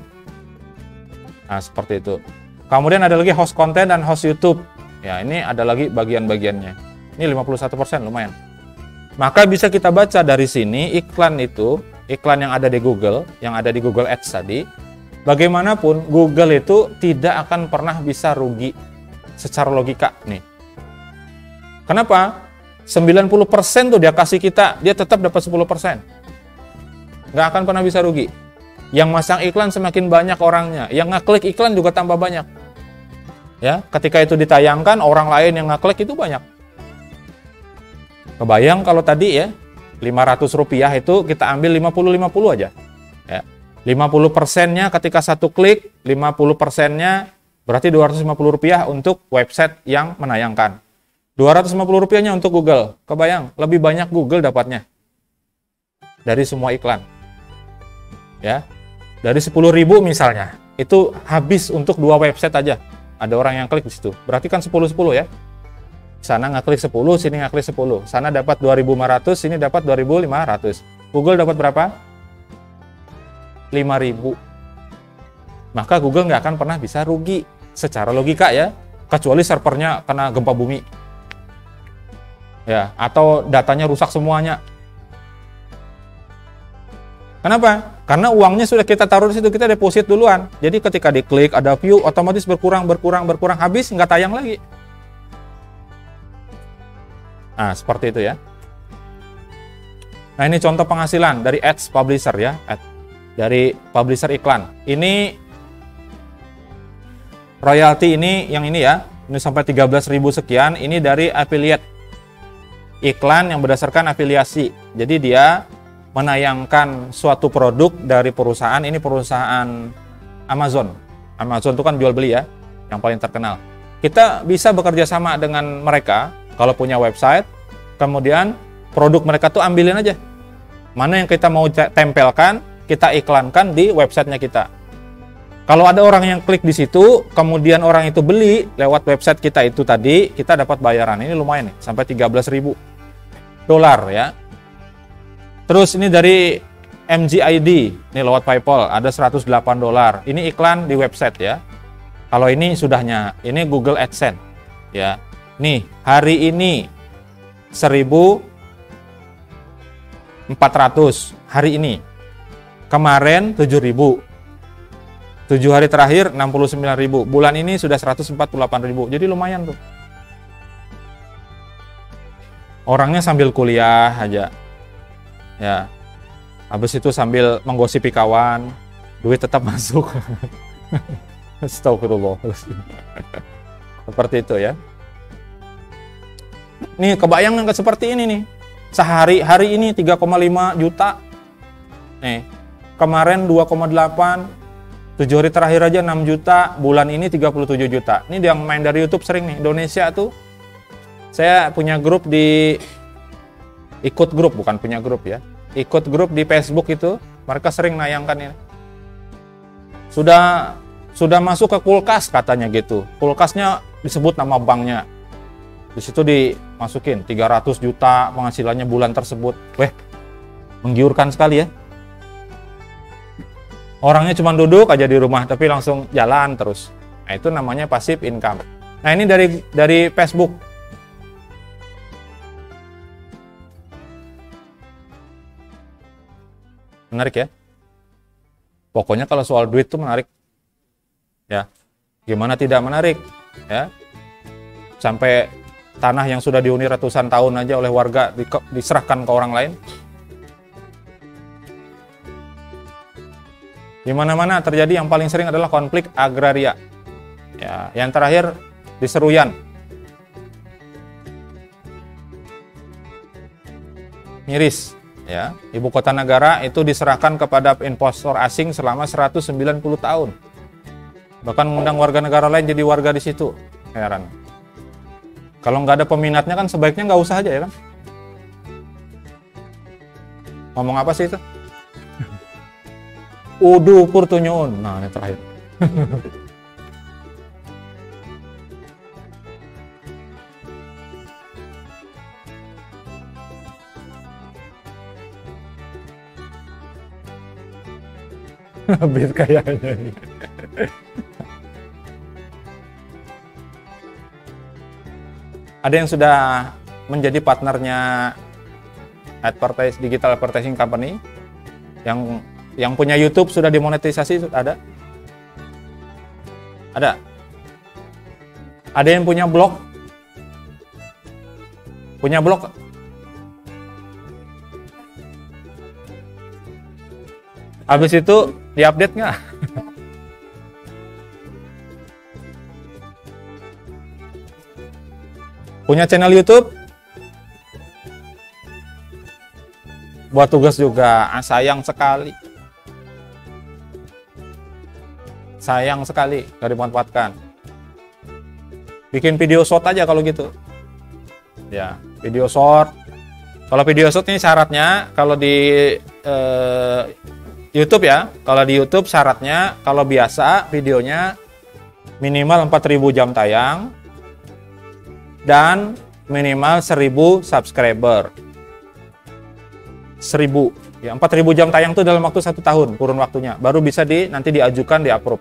Nah, seperti itu. Kemudian ada lagi host konten dan host YouTube. Ya, ini ada lagi bagian-bagiannya. Ini 51%, lumayan. Maka bisa kita baca dari sini, iklan itu, iklan yang ada di Google, yang ada di Google Ads tadi, bagaimanapun Google itu tidak akan pernah bisa rugi secara logika nih. Kenapa? 90% tuh dia kasih kita, dia tetap dapat 10%. Nggak akan pernah bisa rugi. Yang masang iklan semakin banyak orangnya, yang ngeklik iklan juga tambah banyak. Ya, ketika itu ditayangkan, orang lain yang ngeklik itu banyak. Kebayang kalau tadi ya, Rp500 itu kita ambil 50-50 aja. Ya. 50%-nya ketika satu klik, 50%-nya berarti Rp250 untuk website yang menayangkan. Rp250-nya untuk Google. Kebayang, lebih banyak Google dapatnya dari semua iklan. Ya. Dari 10.000 misalnya, itu habis untuk 2 website aja. Ada orang yang klik di situ. Berarti kan 10-10 ya. Sana ngeklik 10, sini ngeklik 10. Sana dapat 2.500, sini dapat 2.500. Google dapat berapa? 5.000. Maka Google nggak akan pernah bisa rugi secara logika ya. Kecuali servernya kena gempa bumi. Ya, atau datanya rusak semuanya. Kenapa? Karena uangnya sudah kita taruh di situ, kita deposit duluan. Jadi ketika diklik ada view, otomatis berkurang, habis nggak tayang lagi. Nah, seperti itu ya. Nah, ini contoh penghasilan dari ads publisher ya, dari publisher iklan. Ini royalti ini yang ini ya, ini sampai 13.000 sekian, ini dari affiliate. Iklan yang berdasarkan afiliasi. Jadi dia menayangkan suatu produk dari perusahaan, ini perusahaan Amazon. Amazon itu kan jual beli ya, yang paling terkenal. Kita bisa bekerja sama dengan mereka kalau punya website, kemudian produk mereka tuh ambilin aja. Mana yang kita mau tempelkan, kita iklankan di websitenya kita. Kalau ada orang yang klik di situ, kemudian orang itu beli lewat website kita itu tadi, kita dapat bayaran. Ini lumayan nih, sampai $13.000 ya. Terus ini dari MGID, ini lewat PayPal, ada $108. Ini iklan di website ya. Kalau ini sudahnya, ini Google AdSense ya. Nih, hari ini 1.400 hari ini. Kemarin 7.000. 7 hari terakhir 69.000. Bulan ini sudah 148.000. Jadi lumayan tuh. Orangnya sambil kuliah aja. Ya. Habis itu sambil menggosipi kawan, duit tetap masuk. Astagfirullah. Seperti itu ya. Nih kebayang nggak seperti ini nih. Hari ini 3,5 juta. Nih, kemarin 2,8. 7 hari terakhir aja 6 juta. Bulan ini 37 juta. Ini yang main dari YouTube sering nih. Indonesia tuh. Saya punya grup ikut grup, bukan punya grup ya. Ikut grup di Facebook itu. Mereka sering nayangkan ini. Sudah masuk ke kulkas katanya gitu. Kulkasnya disebut nama banknya. Di situ dimasukin 300 juta penghasilannya bulan tersebut. Weh, menggiurkan sekali ya. Orangnya cuma duduk aja di rumah tapi langsung jalan terus. Nah, itu namanya passive income. Nah, ini dari Facebook. Menarik ya. Pokoknya kalau soal duit tuh menarik. Ya. Gimana tidak menarik? Ya. Sampai tanah yang sudah dihuni ratusan tahun aja oleh warga diserahkan ke orang lain. Di mana-mana terjadi yang paling sering adalah konflik agraria. Ya, yang terakhir di Seruyan. Miris, ya. Ibu kota negara itu diserahkan kepada investor asing selama 190 tahun. Bahkan mengundang warga negara lain jadi warga di situ. Heran. Kalau nggak ada peminatnya kan sebaiknya nggak usah aja ya kan. Ngomong apa sih itu? Udu purtunyun. Nah, ini terakhir. Habis kayaknya. Ada yang sudah menjadi partnernya digital advertising company yang punya YouTube sudah dimonetisasi, ada? Ada yang punya blog? Punya blog? Habis itu diupdate nggak? Punya channel YouTube? Buat tugas juga, sayang sekali. Sayang sekali, nggak dimanfaatkan. Bikin video short aja kalau gitu. Ya, video short. Kalau video short ini syaratnya, kalau di YouTube ya, kalau di YouTube syaratnya, kalau biasa videonya minimal 4.000 jam tayang, dan minimal 1.000 subscriber. 1.000. Ya, 4.000 jam tayang itu dalam waktu 1 tahun, kurun waktunya. Baru bisa nanti diajukan, di-approve.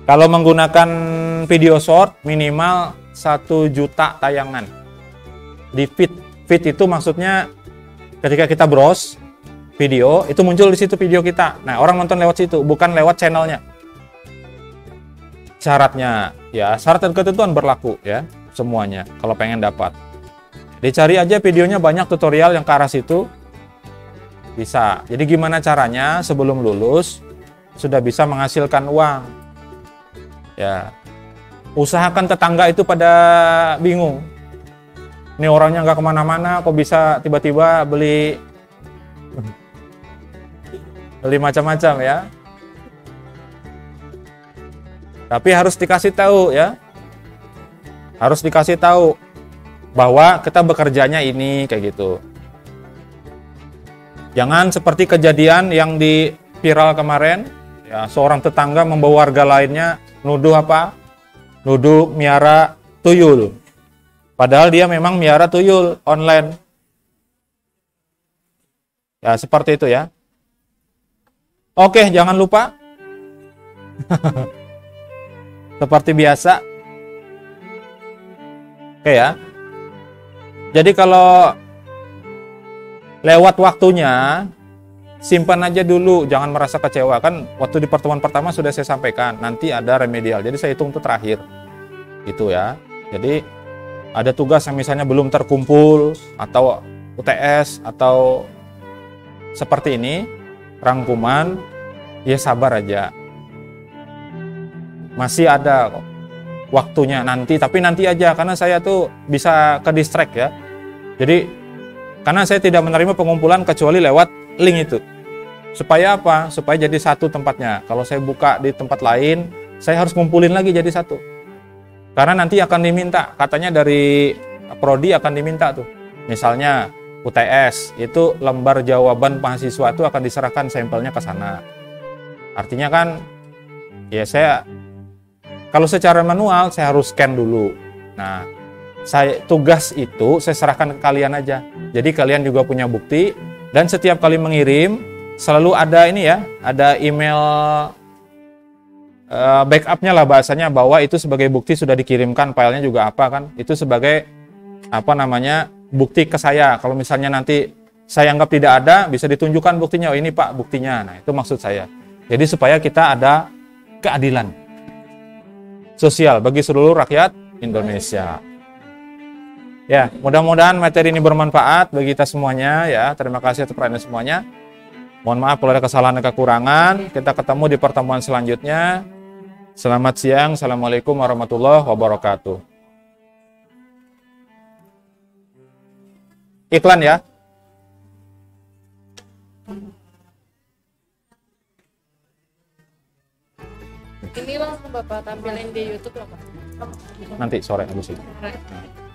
Kalau menggunakan video short, minimal 1 juta tayangan. Di feed. Feed itu maksudnya ketika kita browse video, itu muncul di situ video kita. Nah, orang nonton lewat situ, bukan lewat channelnya. Syaratnya, ya, syarat dan ketentuan berlaku, ya. Semuanya kalau pengen dapat, dicari aja videonya, banyak tutorial yang ke arah situ bisa. Jadi gimana caranya sebelum lulus sudah bisa menghasilkan uang, ya. Usahakan tetangga itu pada bingung, ini orangnya nggak kemana-mana kok bisa tiba-tiba beli macam-macam ya. Tapi harus dikasih tahu ya. Harus dikasih tahu bahwa kita bekerjanya ini kayak gitu. Jangan seperti kejadian yang di viral kemarin, ya, seorang tetangga membawa warga lainnya nuduh apa? Nuduh miara tuyul. Padahal dia memang miara tuyul online. Ya, seperti itu ya. Oke, jangan lupa. Seperti biasa. Oke ya. Jadi kalau lewat waktunya, simpan aja dulu, jangan merasa kecewa. Kan waktu di pertemuan pertama sudah saya sampaikan, nanti ada remedial. Jadi saya hitung itu terakhir. Gitu ya. Jadi ada tugas yang misalnya belum terkumpul, atau UTS, atau seperti ini, rangkuman, ya sabar aja. Masih ada kok waktunya nanti, tapi nanti aja, karena saya tuh bisa ke distract ya. Jadi, karena saya tidak menerima pengumpulan kecuali lewat link itu. Supaya apa? Supaya jadi satu tempatnya. Kalau saya buka di tempat lain, saya harus ngumpulin lagi jadi satu. Karena nanti akan diminta, katanya dari Prodi akan diminta tuh. Misalnya UTS, itu lembar jawaban mahasiswa itu akan diserahkan sampelnya ke sana. Artinya kan, ya saya, kalau secara manual saya harus scan dulu. Nah, tugas itu saya serahkan ke kalian aja. Jadi kalian juga punya bukti, dan setiap kali mengirim, selalu ada ini ya, ada email backupnya lah bahasanya, bahwa itu sebagai bukti sudah dikirimkan, filenya juga apa kan, itu sebagai apa namanya, bukti ke saya. Kalau misalnya nanti saya anggap tidak ada, bisa ditunjukkan buktinya, oh ini Pak buktinya. Nah itu maksud saya. Jadi supaya kita ada keadilan sosial bagi seluruh rakyat Indonesia. Ya, mudah-mudahan materi ini bermanfaat bagi kita semuanya ya. Terima kasih atas perhatian semuanya. Mohon maaf kalau ada kesalahan dan kekurangan. Kita ketemu di pertemuan selanjutnya. Selamat siang. Assalamualaikum warahmatullahi wabarakatuh. Iklan ya. Ini langsung Bapak tampilin di YouTube loh Pak. Nanti sore habis ini. Sore.